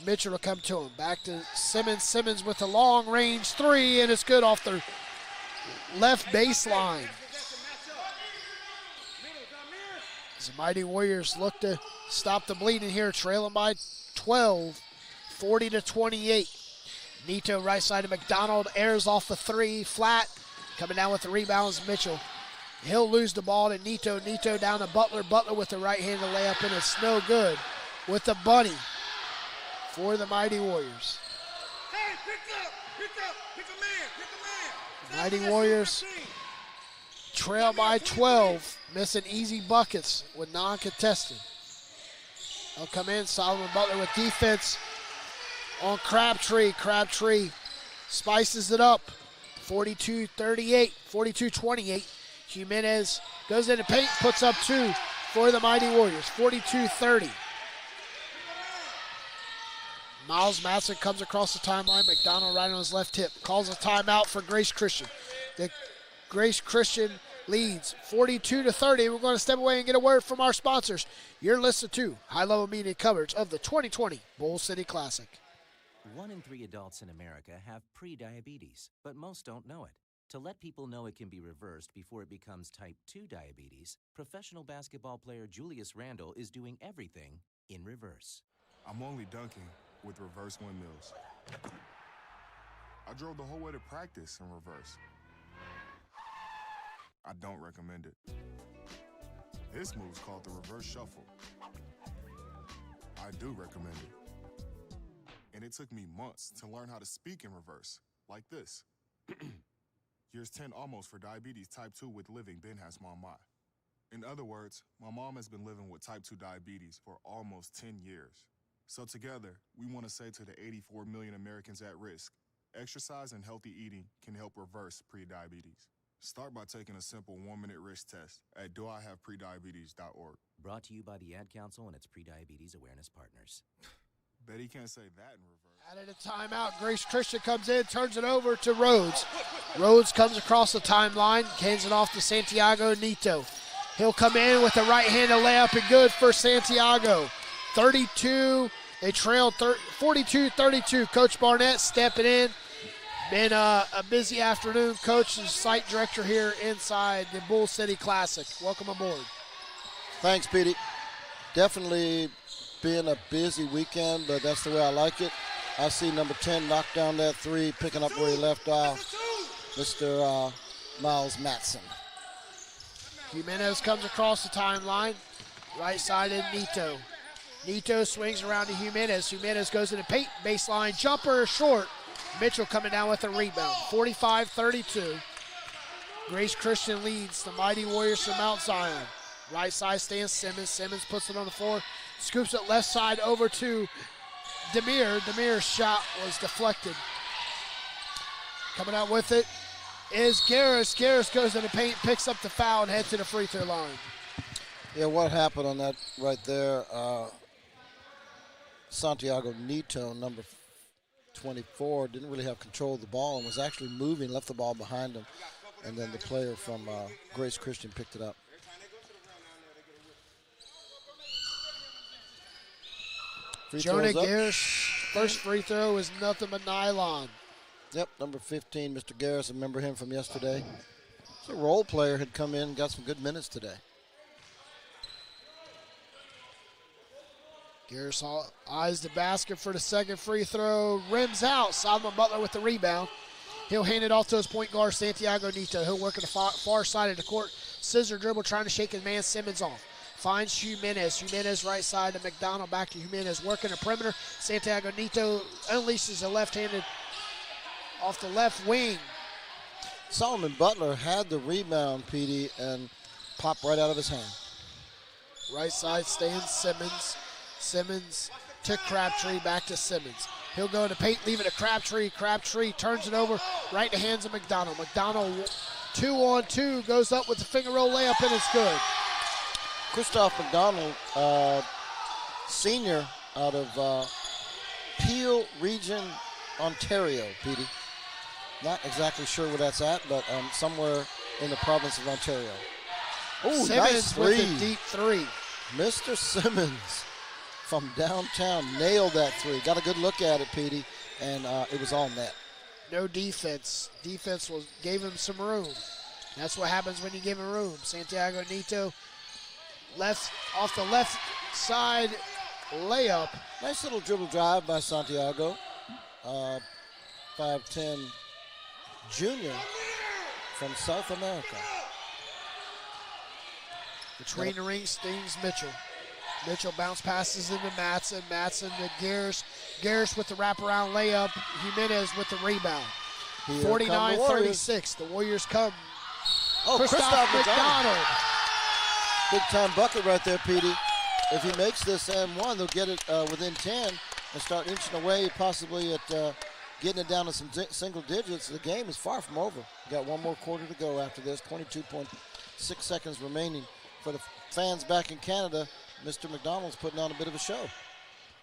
Speaker 2: Mitchell to come to him. Back to Simmons. Simmons with a long range three, and it's good off the left baseline. As the Mighty Warriors look to stop the bleeding here, trailing by 12, 40-28. Nito right side of McDonald, airs off the three, flat. Coming down with the rebounds, Mitchell. He'll lose the ball to Nito. Nito down to Butler. Butler with the right-handed layup, and it's no good with the bunny for the Mighty Warriors.
Speaker 4: Hey, pick a man.
Speaker 2: Mighty Warriors trail by 12, missing easy buckets with non-contested. They'll come in, Solomon Butler with defense on Crabtree. Crabtree spices it up. 42-28. Jimenez goes into paint, puts up 2 for the Mighty Warriors. 42-30. Miles Matson comes across the timeline. McDonald right on his left hip. Calls a timeout for Grace Christian. The Grace Christian leads 42-30. We're going to step away and get a word from our sponsors. You're listening to high-level media coverage of the 2020 Bull City Classic.
Speaker 5: 1 in 3 adults in America have pre-diabetes, but most don't know it. To let people know it can be reversed before it becomes type 2 diabetes, professional basketball player Julius Randle is doing everything in reverse.
Speaker 6: I'm only dunking with reverse windmills. I drove the whole way to practice in reverse. I don't recommend it. This move's called the reverse shuffle. I do recommend it. And it took me months to learn how to speak in reverse, like this. Years 10 almost for diabetes type 2 with living Ben has mama. In other words, my mom has been living with type 2 diabetes for almost 10 years. So together, we want to say to the 84 million Americans at risk, exercise and healthy eating can help reverse prediabetes. Start by taking a simple 1-minute risk test at doihaveprediabetes.org.
Speaker 5: Brought to you by the Ad Council and its Prediabetes Awareness Partners.
Speaker 6: Bet he can't say that in reverse.
Speaker 2: Added a timeout. Grace Christian comes in, turns it over to Rhodes. Rhodes comes across the timeline, hands it off to Santiago Nito. He'll come in with a right-handed layup and good for Santiago. 32, they trail 42-32. Coach Barnett stepping in. Been a busy afternoon. Coach and site director here inside the Bull City Classic. Welcome aboard.
Speaker 7: Thanks, Petey. Definitely been a busy weekend, but that's the way I like it. I see number 10 knock down that three, picking up where he left off, Mr. Miles Matson.
Speaker 2: Jimenez comes across the timeline. Right sided Nito. Nito swings around to Jimenez. Jimenez goes to the paint, baseline jumper, short. Mitchell coming down with a rebound, 45-32. Grace Christian leads the Mighty Warriors from Mount Zion. Right side stands Simmons. Simmons puts it on the floor, scoops it left side over to Demir. Demir's shot was deflected. Coming out with it is Garris. Garris goes in the paint, picks up the foul, and heads to the free throw line.
Speaker 7: Yeah, what happened on that right there, Santiago Nito, number 24, didn't really have control of the ball and was actually moving, left the ball behind him, and then the player from Grace Christian picked it up.
Speaker 2: Jonah Garris, first free throw is nothing but nylon.
Speaker 7: Yep, number 15, Mr. Garris, remember him from yesterday. He's a role player, had come in, got some good minutes today.
Speaker 2: Garris eyes the basket for the second free throw. Rims out. Solomon Butler with the rebound. He'll hand it off to his point guard, Santiago Nito. He'll work at the far side of the court. Scissor dribble trying to shake his man Simmons off. Finds Jimenez. Jimenez right side to McDonald. Back to Jimenez working the perimeter. Santiago Nito unleashes a left-handed off the left wing.
Speaker 7: Solomon Butler had the rebound, Petey, and popped right out of his hand.
Speaker 2: Right side stands Simmons. Simmons to Crabtree, back to Simmons. He'll go into paint, leave it to Crabtree. Crabtree turns it over right in the hands of McDonald. McDonald 2-on-2, goes up with the finger roll layup, and it's good.
Speaker 7: Christoph McDonald, senior out of Peel Region, Ontario, Petey. Not exactly sure where that's at, but somewhere in the province of Ontario. Oh, nice three.
Speaker 2: With a deep three.
Speaker 7: Mr. Simmons from downtown nailed that three. Got a good look at it, Petey, and it was all net.
Speaker 2: No defense. Defense gave him some room. That's what happens when you give him room. Santiago Nito off the left side layup.
Speaker 7: Nice little dribble drive by Santiago. 5'10" junior from South America.
Speaker 2: Between the rings, Stings Mitchell. Mitchell bounce passes into Matson. Matson to Garris. Garris with the wraparound layup. Jimenez with the rebound. 49-36. The Warriors come.
Speaker 7: Oh, Christoph McDonald. Big time bucket right there, Petey. If he makes this M1, they'll get it within 10 and start inching away, possibly at getting it down to some single digits. The game is far from over. Got one more quarter to go after this. 22.6 seconds remaining. For the fans back in Canada, Mr. McDonald's putting on a bit of a show.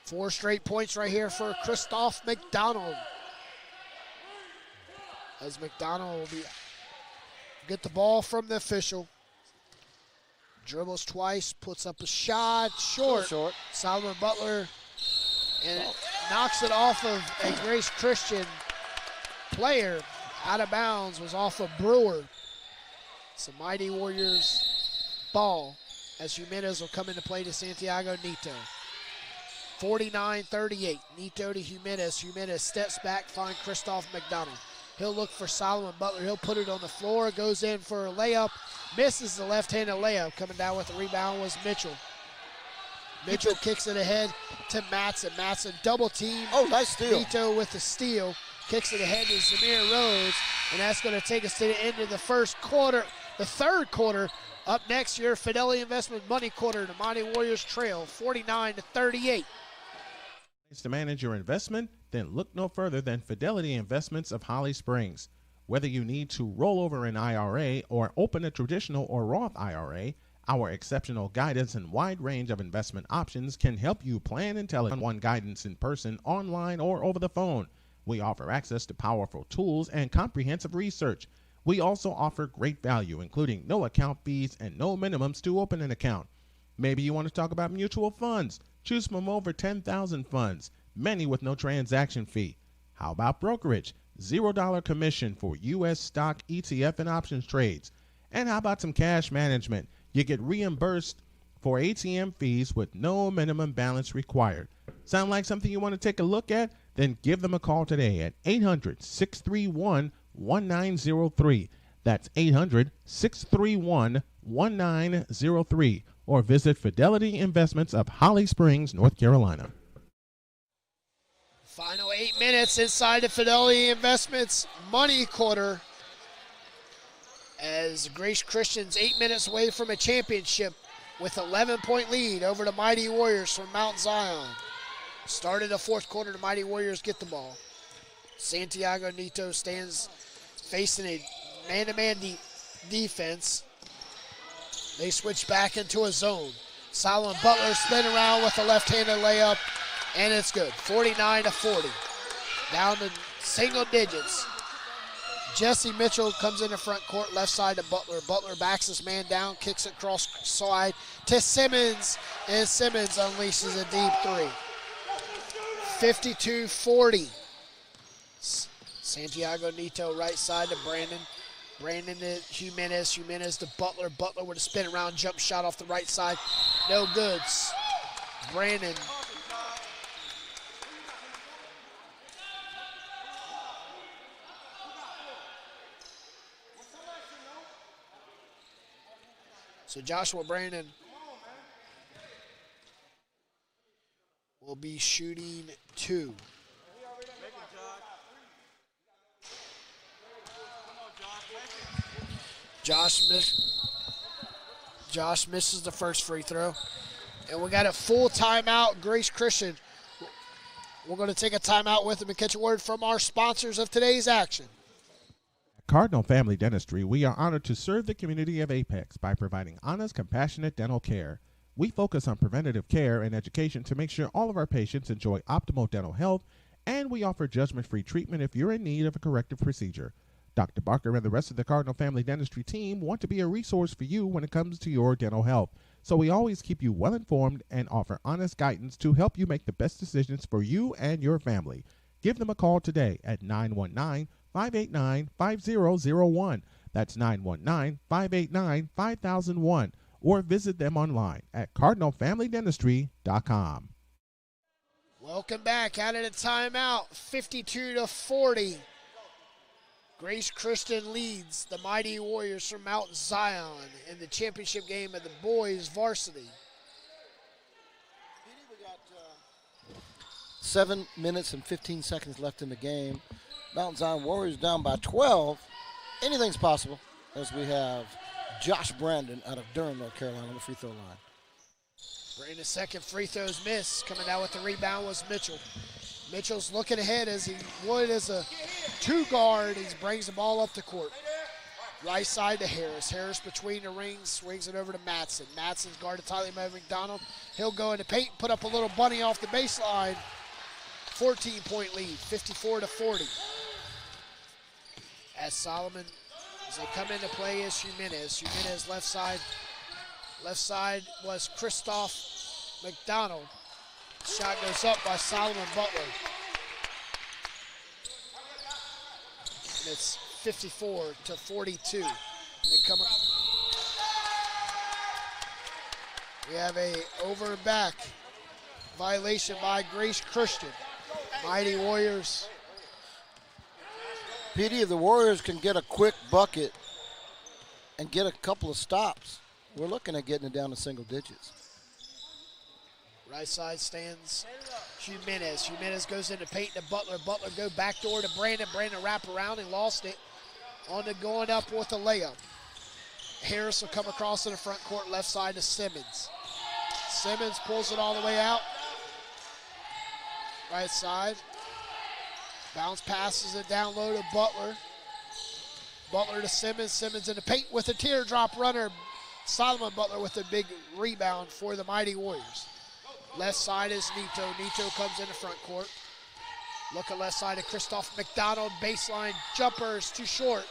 Speaker 2: 4 straight points right here for Christoph McDonald. As McDonald will get the ball from the official. Dribbles twice, puts up a shot, short. Solomon Butler, and knocks it off of a Grace Christian player. Out of bounds, was off of Brewer. It's the Mighty Warriors ball as Jimenez will come into play to Santiago Nito. 49-38. Nito to Jimenez. Jimenez steps back, finds Christoph McDonald. He'll look for Solomon Butler. He'll put it on the floor. Goes in for a layup. Misses the left-handed layup. Coming down with the rebound was Mitchell. Mitchell kicks it ahead to Matson. Matson double team.
Speaker 7: Oh, nice steal.
Speaker 2: Nito with the steal. Kicks it ahead to Zamir Rose. And that's going to take us to the end of the first quarter. The third quarter. Up next, your Fidelity Investment Money Quarter. The Mighty Warriors trail 49-38.
Speaker 3: To manage your investment? Then look no further than Fidelity Investments of Holly Springs. Whether you need to roll over an IRA or open a traditional or Roth IRA, our exceptional guidance and wide range of investment options can help you plan and tell one guidance in person, online, or over the phone. We offer access to powerful tools and comprehensive research. We also offer great value, including no account fees and no minimums to open an account. Maybe you want to talk about mutual funds. Choose from over 10,000 funds, many with no transaction fee. How about brokerage? $0 commission for U.S. stock, ETF, and options trades. And how about some cash management? You get reimbursed for ATM fees with no minimum balance required. Sound like something you want to take a look at? Then give them a call today at 800-631-1903. That's 800-631-1903. Or visit Fidelity Investments of Holly Springs, North Carolina.
Speaker 2: Final 8 minutes inside the Fidelity Investments Money Quarter. As Grace Christian's 8 minutes away from a championship with 11-point lead over the Mighty Warriors from Mount Zion. Started the fourth quarter, the Mighty Warriors get the ball. Santiago Nito stands facing a man-to-man defense. They switch back into a zone. Solomon Butler spin around with a left-handed layup, and it's good. 49-40. Down to single digits. Jesse Mitchell comes in the front court, left side to Butler. Butler backs his man down, kicks it cross side to Simmons, and Simmons unleashes a deep three. 52-40. Santiago Nito right side to Brandon. Brandon to Jimenez. Jimenez to Butler. Butler with a spin around jump shot off the right side. No goods. Brandon. So Joshua Brandon will be shooting 2. Josh misses the first free throw. And we got a full timeout. Grace Christian. We're going to take a timeout with them and catch a word from our sponsors of today's action.
Speaker 3: At Cardinal Family Dentistry, we are honored to serve the community of Apex by providing honest, compassionate dental care. We focus on preventative care and education to make sure all of our patients enjoy optimal dental health, and we offer judgment-free treatment if you're in need of a corrective procedure. Dr. Barker and the rest of the Cardinal Family Dentistry team want to be a resource for you when it comes to your dental health. So we always keep you well informed and offer honest guidance to help you make the best decisions for you and your family. Give them a call today at 919-589-5001. That's 919-589-5001. Or visit them online at cardinalfamilydentistry.com.
Speaker 2: Welcome back out of the timeout. 52-40. Grace Christian leads the Mighty Warriors from Mount Zion in the championship game of the boys varsity.
Speaker 7: We got 7 minutes and 15 seconds left in the game. Mount Zion Warriors down by 12. Anything's possible as we have Josh Brandon out of Durham, North Carolina on the free throw line.
Speaker 2: Brandon's second free throw's missed. Coming out with the rebound was Mitchell. Mitchell's looking ahead as he would as a 2-guard. He brings the ball up the court. Right side to Harris. Harris between the rings, swings it over to Matson. Matson's guarded tightly by McDonald. He'll go into paint, put up a little bunny off the baseline. 14-point lead, 54-40. As Solomon, as they come into play, is Jimenez. Jimenez left side. Left side was Christoph McDonald. Shot goes up by Solomon Butler. And it's 54-42. They come up. We have a over and back. violation by Grace Christian. Mighty Warriors.
Speaker 7: PD, if the Warriors can get a quick bucket and get a couple of stops, we're looking at getting it down to single digits.
Speaker 2: Right side stands Jimenez. Jimenez goes into paint to Butler. Butler go back door to Brandon. Brandon wrap around and lost it. On to going up with a layup. Harris will come across to the front court, left side to Simmons. Simmons pulls it all the way out. Right side. Bounce passes it down low to Butler. Butler to Simmons. Simmons in the paint with a teardrop runner. Solomon Butler with a big rebound for the Mighty Warriors. Left side is Nito. Nito comes in the front court. Look at left side of Christoph McDonald. Baseline jumper is too short.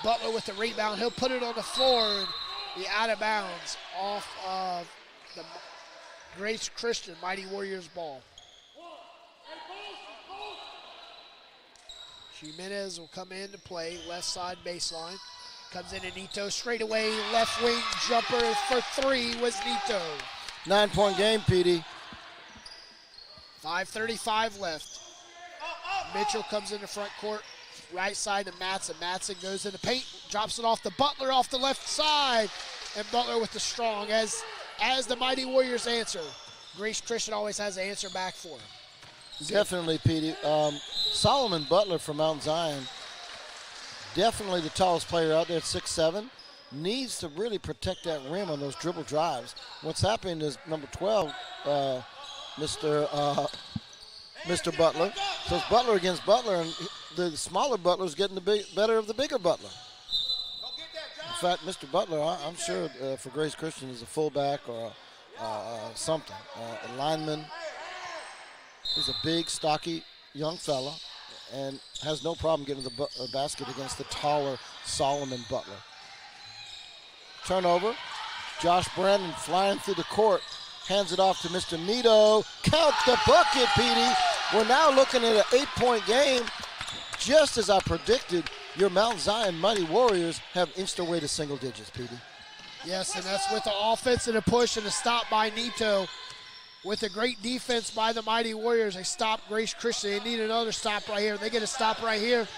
Speaker 2: Butler with the rebound. He'll put it on the floor and be out of bounds off of the Grace Christian Mighty Warriors ball. Jimenez will come in to play. Left side baseline. Comes in and Nito straight away. Left wing jumper for three was Nito.
Speaker 7: 9-point game, PD.
Speaker 2: 5:35 left. Mitchell comes in the front court. Right side to Matson. Matson goes in the paint. Drops it off to Butler off the left side. And Butler with the strong as the Mighty Warriors answer. Grace Christian always has an answer back for him.
Speaker 7: Definitely, PD. Solomon Butler from Mount Zion, definitely the tallest player out there at 6'7", needs to really protect that rim on those dribble drives. What's happening is number 12, Mr. Butler. So it's Butler against Butler, and the smaller Butler's getting the better of the bigger Butler. In fact, Mr. Butler, I'm sure for Grace Christian is a fullback or something, a lineman. He's a big, stocky young fella and has no problem getting the basket against the taller Solomon Butler. Turnover. Josh Brandon flying through the court. Hands it off to Mr. Nito. Count the bucket, PD. We're now looking at an 8-point game. Just as I predicted, your Mount Zion Mighty Warriors have inched their way to single digits, PD.
Speaker 2: Yes, and that's with the offense and a push and a stop by Nito. With a great defense by the Mighty Warriors, they stop Grace Christian. They need another stop right here. They get a stop right here.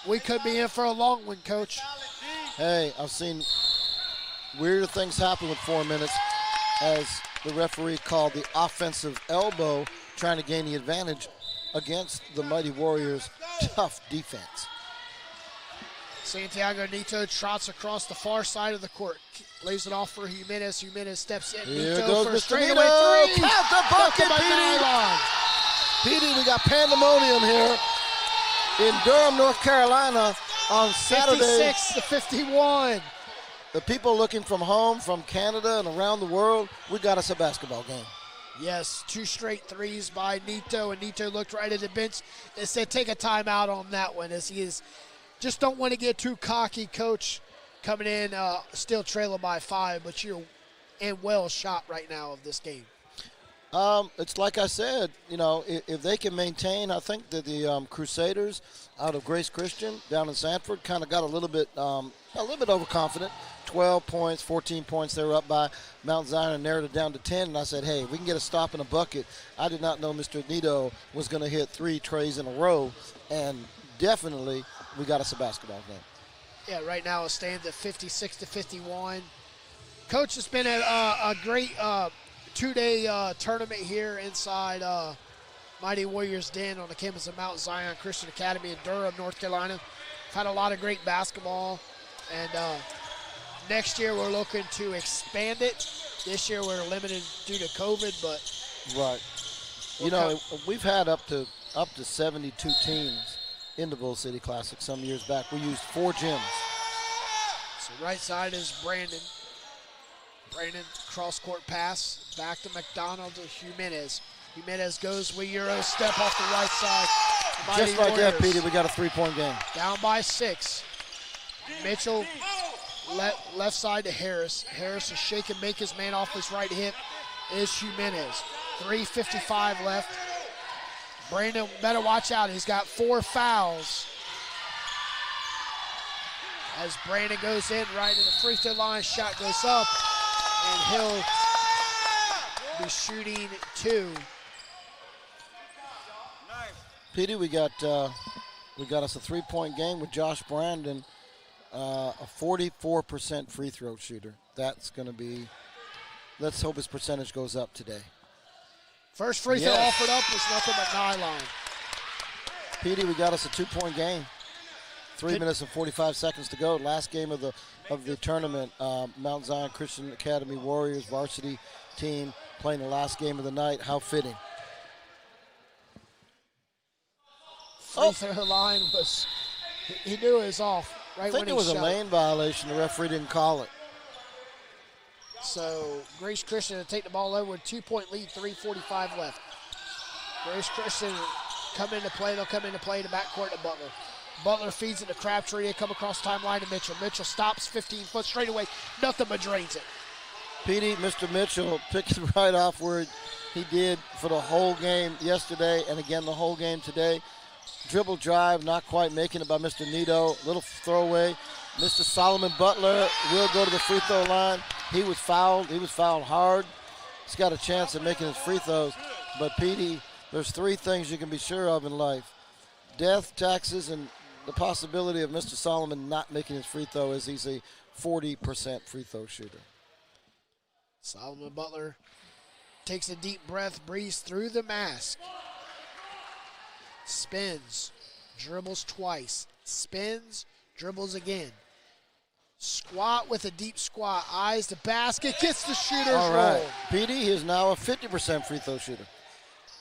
Speaker 2: We could be in for a long one, Coach.
Speaker 7: Hey, I've seen weirder things happen with 4 minutes, as the referee called the offensive elbow, trying to gain the advantage against the Mighty Warriors' tough defense.
Speaker 2: Santiago Nito trots across the far side of the court. Lays it off for Jimenez. Jimenez steps in.
Speaker 7: Here
Speaker 2: Nito
Speaker 7: goes
Speaker 2: for a
Speaker 7: Mr.
Speaker 2: straightaway
Speaker 7: Nito.
Speaker 2: three.
Speaker 7: Count the bucket,
Speaker 2: Nylon.
Speaker 7: PD, we got pandemonium here in Durham, North Carolina on Saturday.
Speaker 2: 56-51.
Speaker 7: The people looking from home, from Canada and around the world, we got us a basketball game.
Speaker 2: Yes, 2 straight threes by Nito, and Nito looked right at the bench and said, take a timeout on that one, as he is just don't want to get too cocky, Coach, coming in still trailing by 5, but you're in well shot right now of this game.
Speaker 7: It's like I said, you know, if they can maintain, I think that the Crusaders out of Grace Christian down in Sanford kind of got a little bit overconfident. 12 points, 14 points they were up by. Mount Zion and narrowed it down to 10, and I said, hey, if we can get a stop in a bucket. I did not know Mr. Nito was going to hit 3 trays in a row, and definitely we got us a basketball game. Yeah,
Speaker 2: right now it stands at 56-51. Coach, it's been a great 2-day tournament here inside Mighty Warriors Den on the campus of Mount Zion Christian Academy in Durham, North Carolina. We've had a lot of great basketball, and next year we're looking to expand it. This year we're limited due to COVID, but
Speaker 7: right. You know, we've had up to 72 teams in the Bull City Classic some years back. We used 4 gyms.
Speaker 2: So right side is Brandon. Brandon cross-court pass back to McDonald to Jimenez. Jimenez goes with Euro step off the right side.
Speaker 7: Just like that, Petey, we got a 3-point game.
Speaker 2: Down by 6. Mitchell left side to Harris. Harris is shake and make his man off his right hip. Is Jimenez. 3:55 left. Brandon better watch out. He's got 4 fouls. As Brandon goes in right in the free throw line, shot goes up, and he'll be shooting 2.
Speaker 7: Petey, we got us a 3-point game with Josh Brandon, a 44% free throw shooter. That's going to be, let's hope his percentage goes up today.
Speaker 2: First free throw offered up was nothing but nylon.
Speaker 7: Petey, we got us a 2-point game. 3 minutes and 45 seconds to go. Last game of the tournament. Mount Zion Christian Academy Warriors varsity team playing the last game of the night. How fitting.
Speaker 2: Free throw line was, he knew it was off right when he shot.
Speaker 7: I think it was a lane violation. The referee didn't call it.
Speaker 2: So Grace Christian to take the ball over with 2-point lead, 3:45 left. Grace Christian come into play. They'll come into play to backcourt to Butler. Butler feeds it to Crabtree. They come across the timeline to Mitchell. Mitchell stops 15-foot straight away. Nothing but drains it.
Speaker 7: Petey, Mr. Mitchell picked it right off where he did for the whole game yesterday and again the whole game today. Dribble drive, not quite making it by Mr. Nito. Little throwaway. Mr. Solomon Butler will go to the free throw line. He was fouled. He was fouled hard. He's got a chance at making his free throws. But, Petey, there's 3 things you can be sure of in life. Death, taxes, and the possibility of Mr. Solomon not making his free throw as he's a 40% free throw shooter.
Speaker 2: Solomon Butler takes a deep breath, breathes through the mask. Spins, dribbles twice, spins, dribbles again. Squat with a deep squat, eyes to basket, gets the shooter's
Speaker 7: All right.
Speaker 2: roll.
Speaker 7: Petey is now a 50% free throw shooter.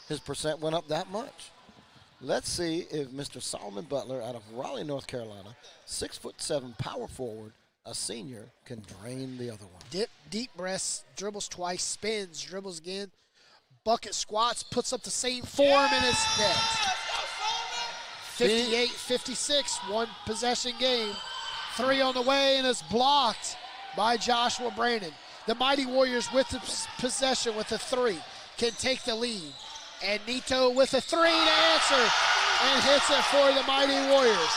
Speaker 7: His percent went up that much. Let's see if Mr. Solomon Butler out of Raleigh, North Carolina, 6'7" power forward, a senior, can drain the other one.
Speaker 2: Deep breaths, dribbles twice, spins, dribbles again. Bucket squats, puts up the same form, and it's net. 58-56, 1 possession game. 3 on the way, and it's blocked by Joshua Brandon. The Mighty Warriors with the possession with a 3 can take the lead. And Nito with a 3 to answer and hits it for the Mighty Warriors.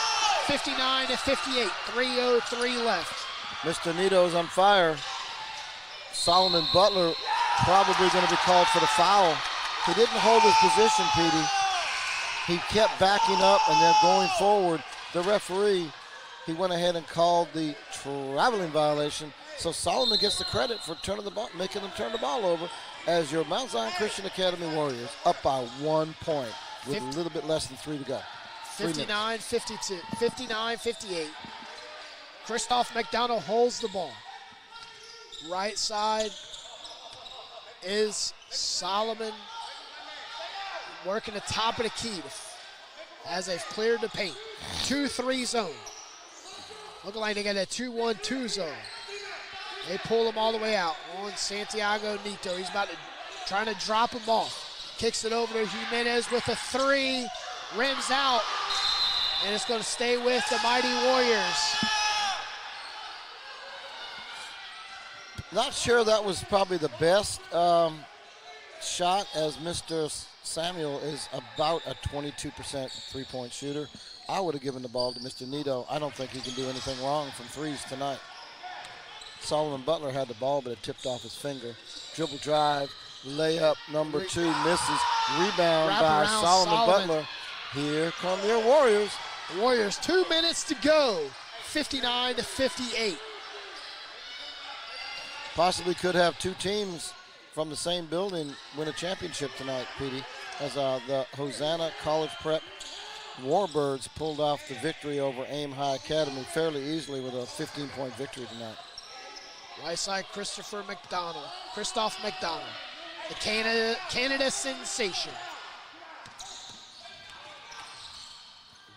Speaker 2: 59-58, 3:03 left.
Speaker 7: Mr. Nito's on fire. Solomon Butler probably going to be called for the foul. He didn't hold his position, Petey. He kept backing up and then going forward. The referee, he went ahead and called the traveling violation. So Solomon gets the credit for turning the ball, making them turn the ball over as your Mount Zion Christian Academy Warriors up by 1 point with a little bit less than 3 to go.
Speaker 2: 59-52, 59-58. Christoph McDonald holds the ball. Right side is Solomon working the top of the key as they've cleared the paint. 2-3 zone. Looking like they got a 2-1-2 zone. They pull him all the way out on Santiago Nito. He's trying to drop him off. Kicks it over to Jimenez with a 3. Rims out. And it's going to stay with the Mighty Warriors.
Speaker 7: Not sure that was probably the best shot, as Mr. Samuel is about a 22% three-point shooter. I would have given the ball to Mr. Nito. I don't think he can do anything wrong from threes tonight. Solomon Butler had the ball, but it tipped off his finger. Dribble drive, layup, number 2, misses. Rebound by Solomon Butler. Here come your Warriors.
Speaker 2: Warriors, 2 minutes to go. 59-58.
Speaker 7: Possibly could have 2 teams from the same building win a championship tonight, Petey, as the Hosanna College Prep Warbirds pulled off the victory over Aim High Academy fairly easily with a 15-point victory tonight.
Speaker 2: Right side, Christoph McDonald, the Canada sensation.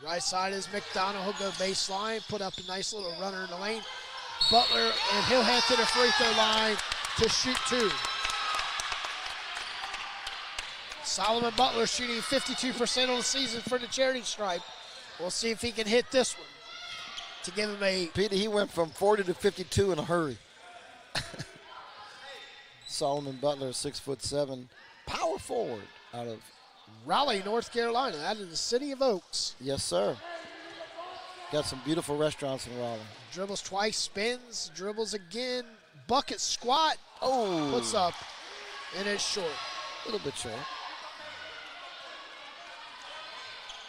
Speaker 2: Right side is McDonald. He'll go baseline, put up a nice little runner in the lane. Butler, and he'll head to the free throw line to shoot 2. Solomon Butler shooting 52% on the season for the charity stripe. We'll see if he can hit this one to give him a...
Speaker 7: Petey, he went from 40 to 52 in a hurry. Solomon Butler, 6'7", power forward out of
Speaker 2: Raleigh, North Carolina, out of the city of Oaks.
Speaker 7: Yes, sir. Got some beautiful restaurants in Raleigh.
Speaker 2: Dribbles twice, spins, dribbles again, bucket squat.
Speaker 7: Oh.
Speaker 2: Puts up And it's short.
Speaker 7: A little bit short.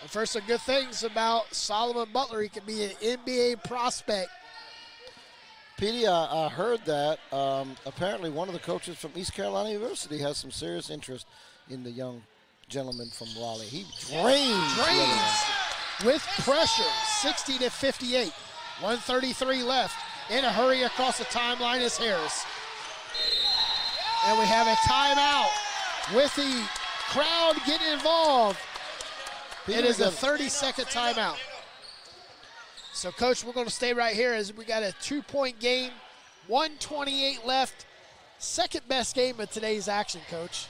Speaker 2: And for some good things about Solomon Butler, he can be an NBA prospect.
Speaker 7: Petey, I heard that apparently one of the coaches from East Carolina University has some serious interest in the young gentleman from Raleigh. He drains
Speaker 2: with pressure, 60-58. 1:33 left. In a hurry across the timeline is Harris. And we have a timeout with the crowd getting involved. It is a 30-second timeout. So, Coach, we're going to stay right here as we got a 2-point game, 1:28 left. Second best game of today's action, Coach.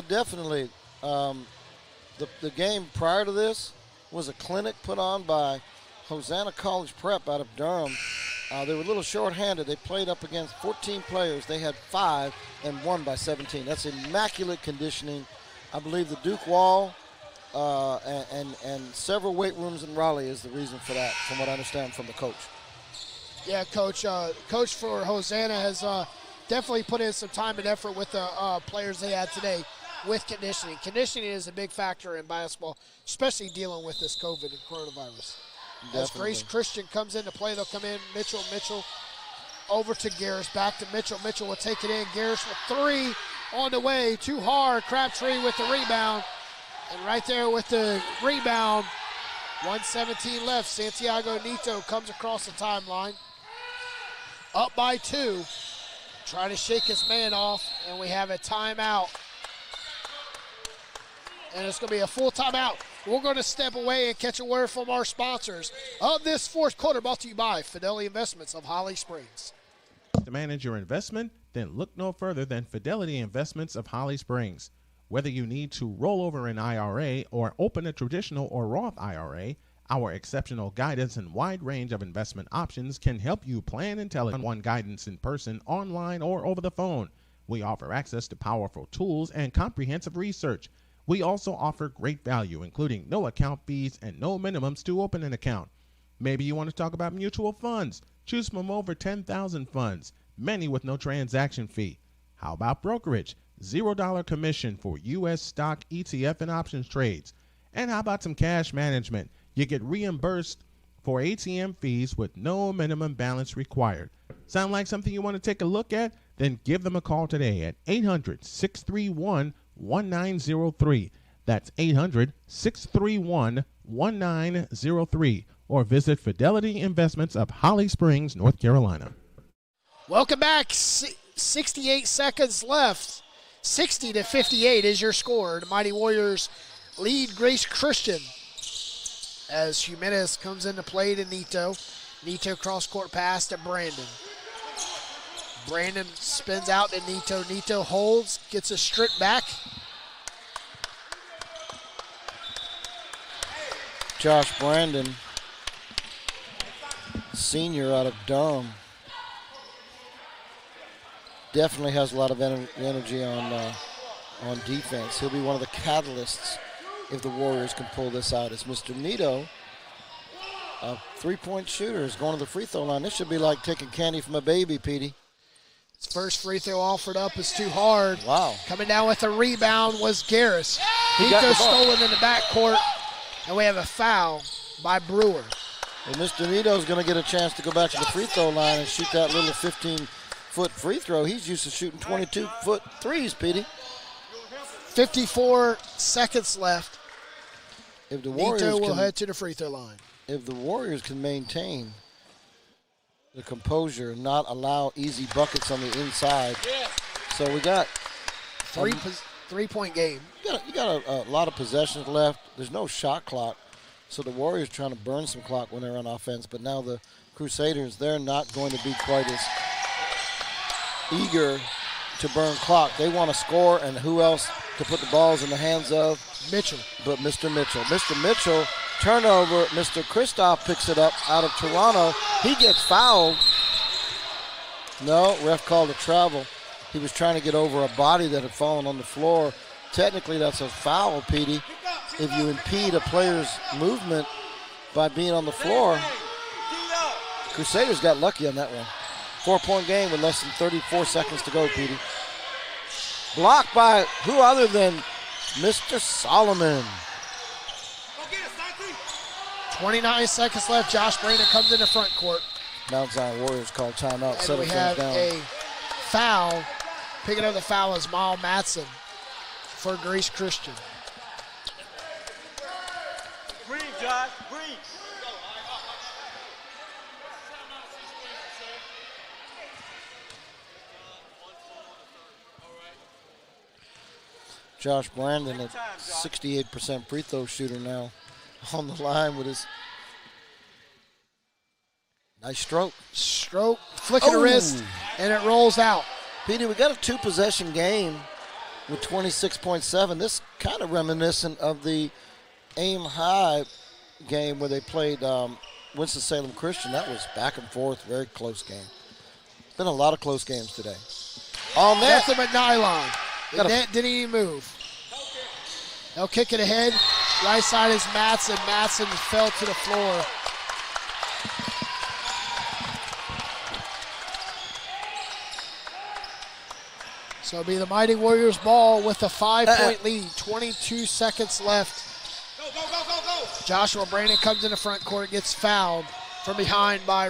Speaker 7: Definitely. The game prior to this was a clinic put on by Hosanna College Prep out of Durham. They were a little short-handed. They played up against 14 players. They had 5 and won by 17. That's immaculate conditioning. I believe the Duke Wall and several weight rooms in Raleigh is the reason for that, from what I understand from the coach.
Speaker 2: Yeah, Coach. Coach for Hosanna has definitely put in some time and effort with the players they had today with conditioning. Conditioning is a big factor in basketball, especially dealing with this COVID and coronavirus.
Speaker 7: Definitely.
Speaker 2: As Grace Christian comes into play, they'll come in. Mitchell over to Garris. Back to Mitchell. Mitchell will take it in. Garris with 3 on the way. Too hard. Crabtree with the rebound. And right there with the rebound, 1:17 left. Santiago Nito comes across the timeline. Up by 2. Trying to shake his man off. And we have a timeout. And it's going to be a full timeout. We're going to step away and catch a word from our sponsors of this fourth quarter, brought to you by Fidelity Investments of Holly Springs.
Speaker 3: To manage your investment, then look no further than Fidelity Investments of Holly Springs. Whether you need to roll over an IRA or open a traditional or Roth IRA, our exceptional guidance and wide range of investment options can help you plan intelligent guidance in person, online, or over the phone. We offer access to powerful tools and comprehensive research. We also offer great value, including no account fees and no minimums to open an account. Maybe you want to talk about mutual funds. Choose from over 10,000 funds, many with no transaction fee. How about brokerage? $0 commission for U.S. stock, ETF, and options trades. And how about some cash management? You get reimbursed for ATM fees with no minimum balance required. Sound like something you want to take a look at? Then give them a call today at 800-631-1903. That's 800-631-1903. Or visit Fidelity Investments of Holly Springs, North Carolina.
Speaker 2: Welcome back. 68 seconds left. 60-58 is your score. The Mighty Warriors lead Grace Christian as Jimenez comes into play to Nito. Nito cross-court pass to Brandon. Brandon spins out to Nito. Nito holds, gets a strip back.
Speaker 7: Josh Brandon, senior out of Durham, definitely has a lot of energy on defense. He'll be one of the catalysts if the Warriors can pull this out. As Mr. Nito, a three-point shooter, is going to the free throw line. This should be like taking candy from a baby, Petey.
Speaker 2: His first free throw offered up is too hard.
Speaker 7: Wow.
Speaker 2: Coming down with a rebound was Garris. Nito stolen in the backcourt, and we have a foul by Brewer.
Speaker 7: And Mr. Nito's going to get a chance to go back to the free throw line and shoot that little 15-foot free throw. He's used to shooting 22-foot threes, Petey.
Speaker 2: 54 seconds left.
Speaker 7: If the Warriors
Speaker 2: Nito will head to the free throw line.
Speaker 7: If the Warriors can maintain the composure and not allow easy buckets on the inside. So we got
Speaker 2: three-point game.
Speaker 7: You got a lot of possessions left. There's no shot clock. So the Warriors trying to burn some clock when they're on offense. But now the Crusaders, they're not going to be quite as eager to burn clock. They want to score, and who else to put the balls in the hands of?
Speaker 2: Mitchell.
Speaker 7: But Mr. Mitchell. Mr. Mitchell, turnover. Mr. Kristoff picks it up out of Toronto. He gets fouled. No, ref called a travel. He was trying to get over a body that had fallen on the floor. Technically, that's a foul, Petey. If you impede a player's movement by being on the floor. Crusaders got lucky on that one. 4-point game with less than 34 seconds to go, Petey. Blocked by who other than Mr. Solomon.
Speaker 4: Go get it, Santi.
Speaker 2: 29 seconds left. Josh Brandon comes in the front court.
Speaker 7: Mount Zion Warriors call timeout.
Speaker 2: And
Speaker 7: 7
Speaker 2: we
Speaker 7: things
Speaker 2: have
Speaker 7: down.
Speaker 2: a foul. Picking up the foul is Miles Matson for Grace Christian.
Speaker 4: Green, Josh. Green.
Speaker 7: Josh Brandon, a 68% free throw shooter now, on the line with his nice stroke.
Speaker 2: Flick of the wrist, and it rolls out.
Speaker 7: Petey, we got a 2-possession game with 26.7. This kind of reminiscent of the Aim High game where they played Winston-Salem Christian. That was back and forth, very close game. Been a lot of close games today. On net.
Speaker 2: Nothing but nylon. The net didn't even move. They'll kick it ahead. Right side is Matson. Matson fell to the floor. So it'll be the Mighty Warriors ball with a 5-point lead. 22 seconds left.
Speaker 4: Go, go, go, go, go.
Speaker 2: Joshua Brandon comes in the front court, gets fouled from behind by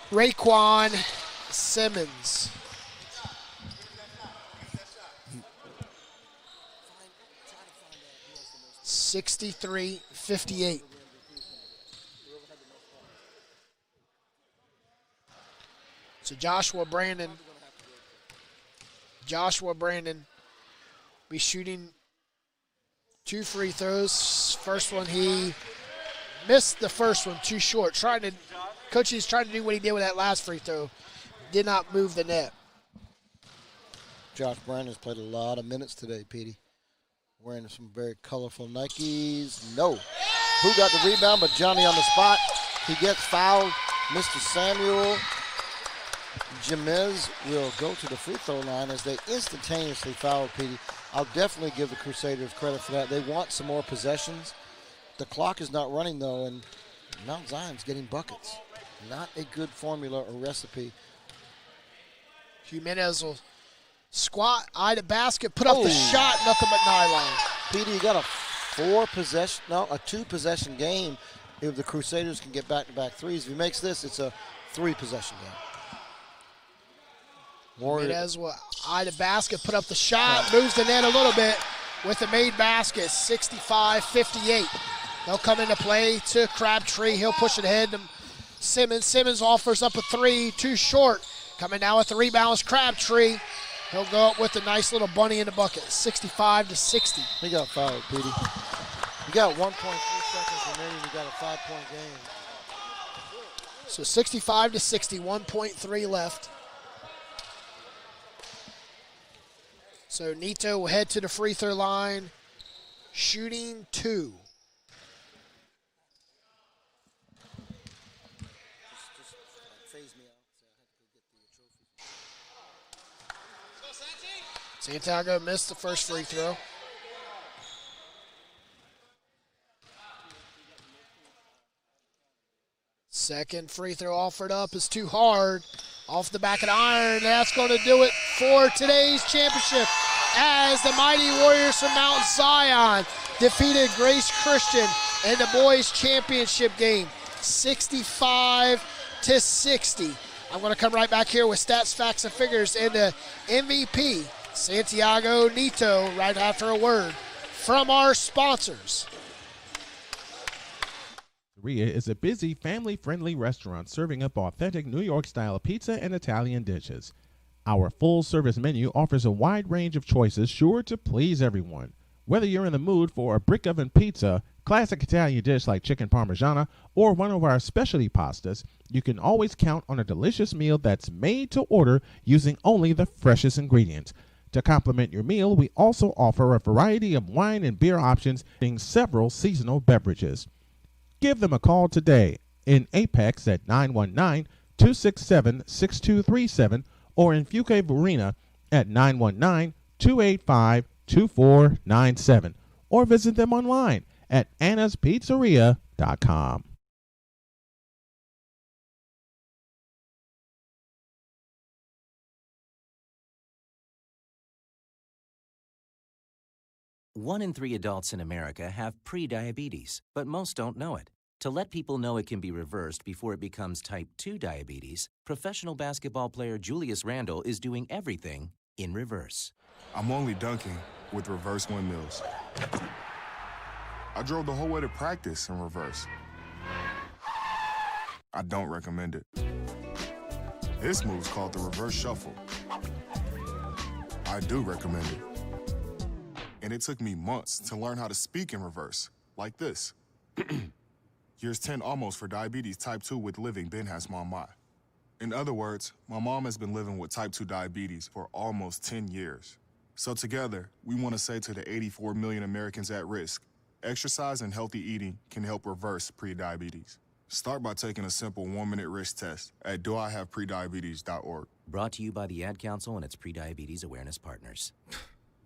Speaker 2: Raekwon Simmons. (63-58). So Joshua Brandon be shooting 2 free throws. First one, he missed the first one, too short. Coach's trying to do what he did with that last free throw. Did not move the net.
Speaker 7: Josh Brandon's played a lot of minutes today, Petey. Wearing some very colorful Nikes. No. Who got the rebound but Johnny on the spot? He gets fouled. Mr. Samuel Jamez will go to the free throw line as they instantaneously foul Petey. I'll definitely give the Crusaders credit for that. They want some more possessions. The clock is not running, though, and Mount Zion's getting buckets. Not a good formula or recipe.
Speaker 2: Jimenez will squat, eye to basket, put up the shot, nothing but nylon.
Speaker 7: Petey, you got a 2-possession game if the Crusaders can get back-to-back threes. If he makes this, it's a 3-possession game.
Speaker 2: Jimenez will eye to basket, put up the shot, moves the net a little bit with the made basket, 65-58. They'll come into play to Crabtree. He'll push it ahead to Simmons. Simmons offers up a 3, too short. Coming down with the rebound is Crabtree. He'll go up with a nice little bunny in the bucket, 65-60.
Speaker 7: He got fouled, Petey. You got 1.3 seconds remaining. You got a 5-point game.
Speaker 2: So 65-60, 1.3 left. So Nito will head to the free throw line, shooting 2. Santiago missed the first free throw. Second free throw offered up is too hard. Off the back of the iron. That's going to do it for today's championship as the Mighty Warriors from Mount Zion defeated Grace Christian in the boys championship game, 65-60. I'm going to come right back here with stats, facts, and figures and the MVP, Santiago Nito, right after a word from our sponsors.
Speaker 3: Pizzeria is a busy, family-friendly restaurant serving up authentic New York-style pizza and Italian dishes. Our full-service menu offers a wide range of choices sure to please everyone. Whether you're in the mood for a brick oven pizza, classic Italian dish like chicken parmigiana, or one of our specialty pastas, you can always count on a delicious meal that's made to order using only the freshest ingredients. To complement your meal, we also offer a variety of wine and beer options, including several seasonal beverages. Give them a call today in Apex at 919-267-6237 or in Fuquay Varina at 919-285-2497 or visit them online at annaspizzeria.com.
Speaker 5: 1 in 3 adults in America have pre-diabetes, but most don't know it. To let people know it can be reversed before it becomes type 2 diabetes, professional basketball player Julius Randle is doing everything in reverse.
Speaker 6: I'm only dunking with reverse windmills. I drove the whole way to practice in reverse. I don't recommend it. This move's called the reverse shuffle. I do recommend it. And it took me months to learn how to speak in reverse, like this. Years 10 almost for diabetes type 2 with living Ben has mama. In other words, my mom has been living with type 2 diabetes for almost 10 years. So together, we want to say to the 84 million Americans at risk, exercise and healthy eating can help reverse prediabetes. Start by taking a simple 1-minute risk test at doihaveprediabetes.org.
Speaker 5: Brought to you by the Ad Council and its pre-diabetes awareness partners.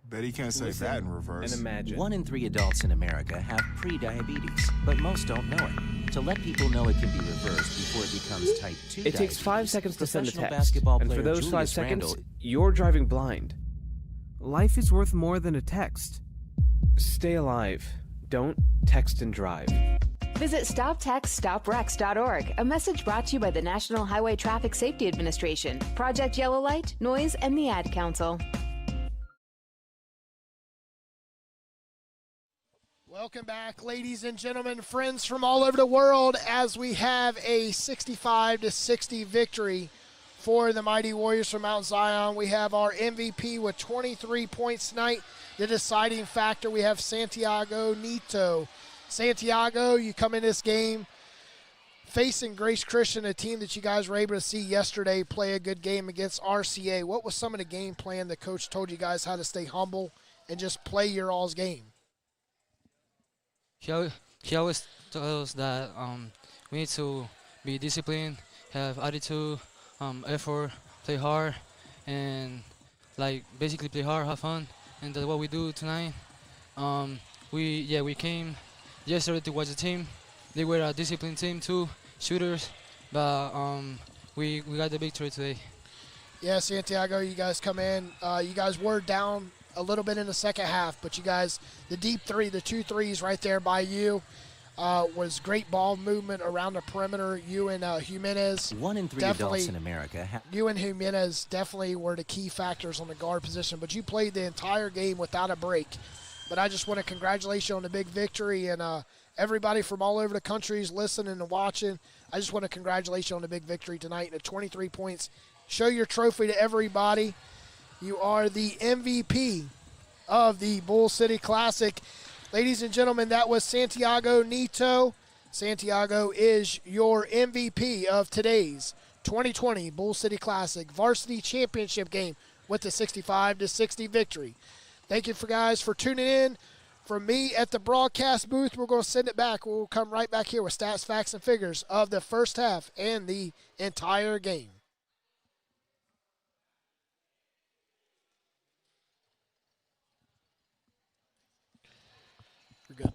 Speaker 6: Bet he can't say that in reverse.
Speaker 8: And imagine.
Speaker 5: 1 in 3 adults in America have pre-diabetes, but most don't know it. To let people know it can be reversed before it becomes type 2
Speaker 8: It takes 5 seconds to send a
Speaker 5: professional
Speaker 8: text,
Speaker 5: basketball
Speaker 8: and for
Speaker 5: player
Speaker 8: those 5
Speaker 5: Julius
Speaker 8: seconds,
Speaker 5: Randle
Speaker 8: you're driving blind.
Speaker 9: Life is worth more than a text.
Speaker 8: Stay alive. Don't text and drive.
Speaker 10: Visit StopTextStopWrecks.org, a message brought to you by the National Highway Traffic Safety Administration, Project Yellow Light, Noise, and the Ad Council.
Speaker 2: Welcome back, ladies and gentlemen, friends from all over the world, as we have a 65-60 victory for the Mighty Warriors from Mount Zion. We have our MVP with 23 points tonight. The deciding factor, we have Santiago Neto. Santiago, you come in this game facing Grace Christian, a team that you guys were able to see yesterday play a good game against RCA. What was some of the game plan the coach told you guys how to stay humble and just play your all's game?
Speaker 11: He always tells us that we need to be disciplined, have attitude, effort, play hard, and basically play hard, have fun, and that's what we do tonight. We came yesterday to watch the team. They were a disciplined team too, shooters, but we got the victory today.
Speaker 2: Yeah, Santiago, you guys come in. You guys were down a little bit in the second half, but you guys, the deep three, the 2 threes right there by you, was great ball movement around the perimeter. You and Jimenez.
Speaker 5: 1 in 3 adults in America
Speaker 2: you and Jimenez definitely were the key factors on the guard position, but you played the entire game without a break. But I just want to congratulate you on the big victory, and everybody from all over the country is listening and watching. I just want to congratulate you on the big victory tonight. The 23 points. Show your trophy to everybody. You are the MVP of the Bull City Classic. Ladies and gentlemen, that was Santiago Neto. Santiago is your MVP of today's 2020 Bull City Classic Varsity Championship game with the 65-60 victory. Thank you guys for tuning in. From me at the broadcast booth, we're going to send it back. We'll come right back here with stats, facts, and figures of the first half and the entire game. We're good.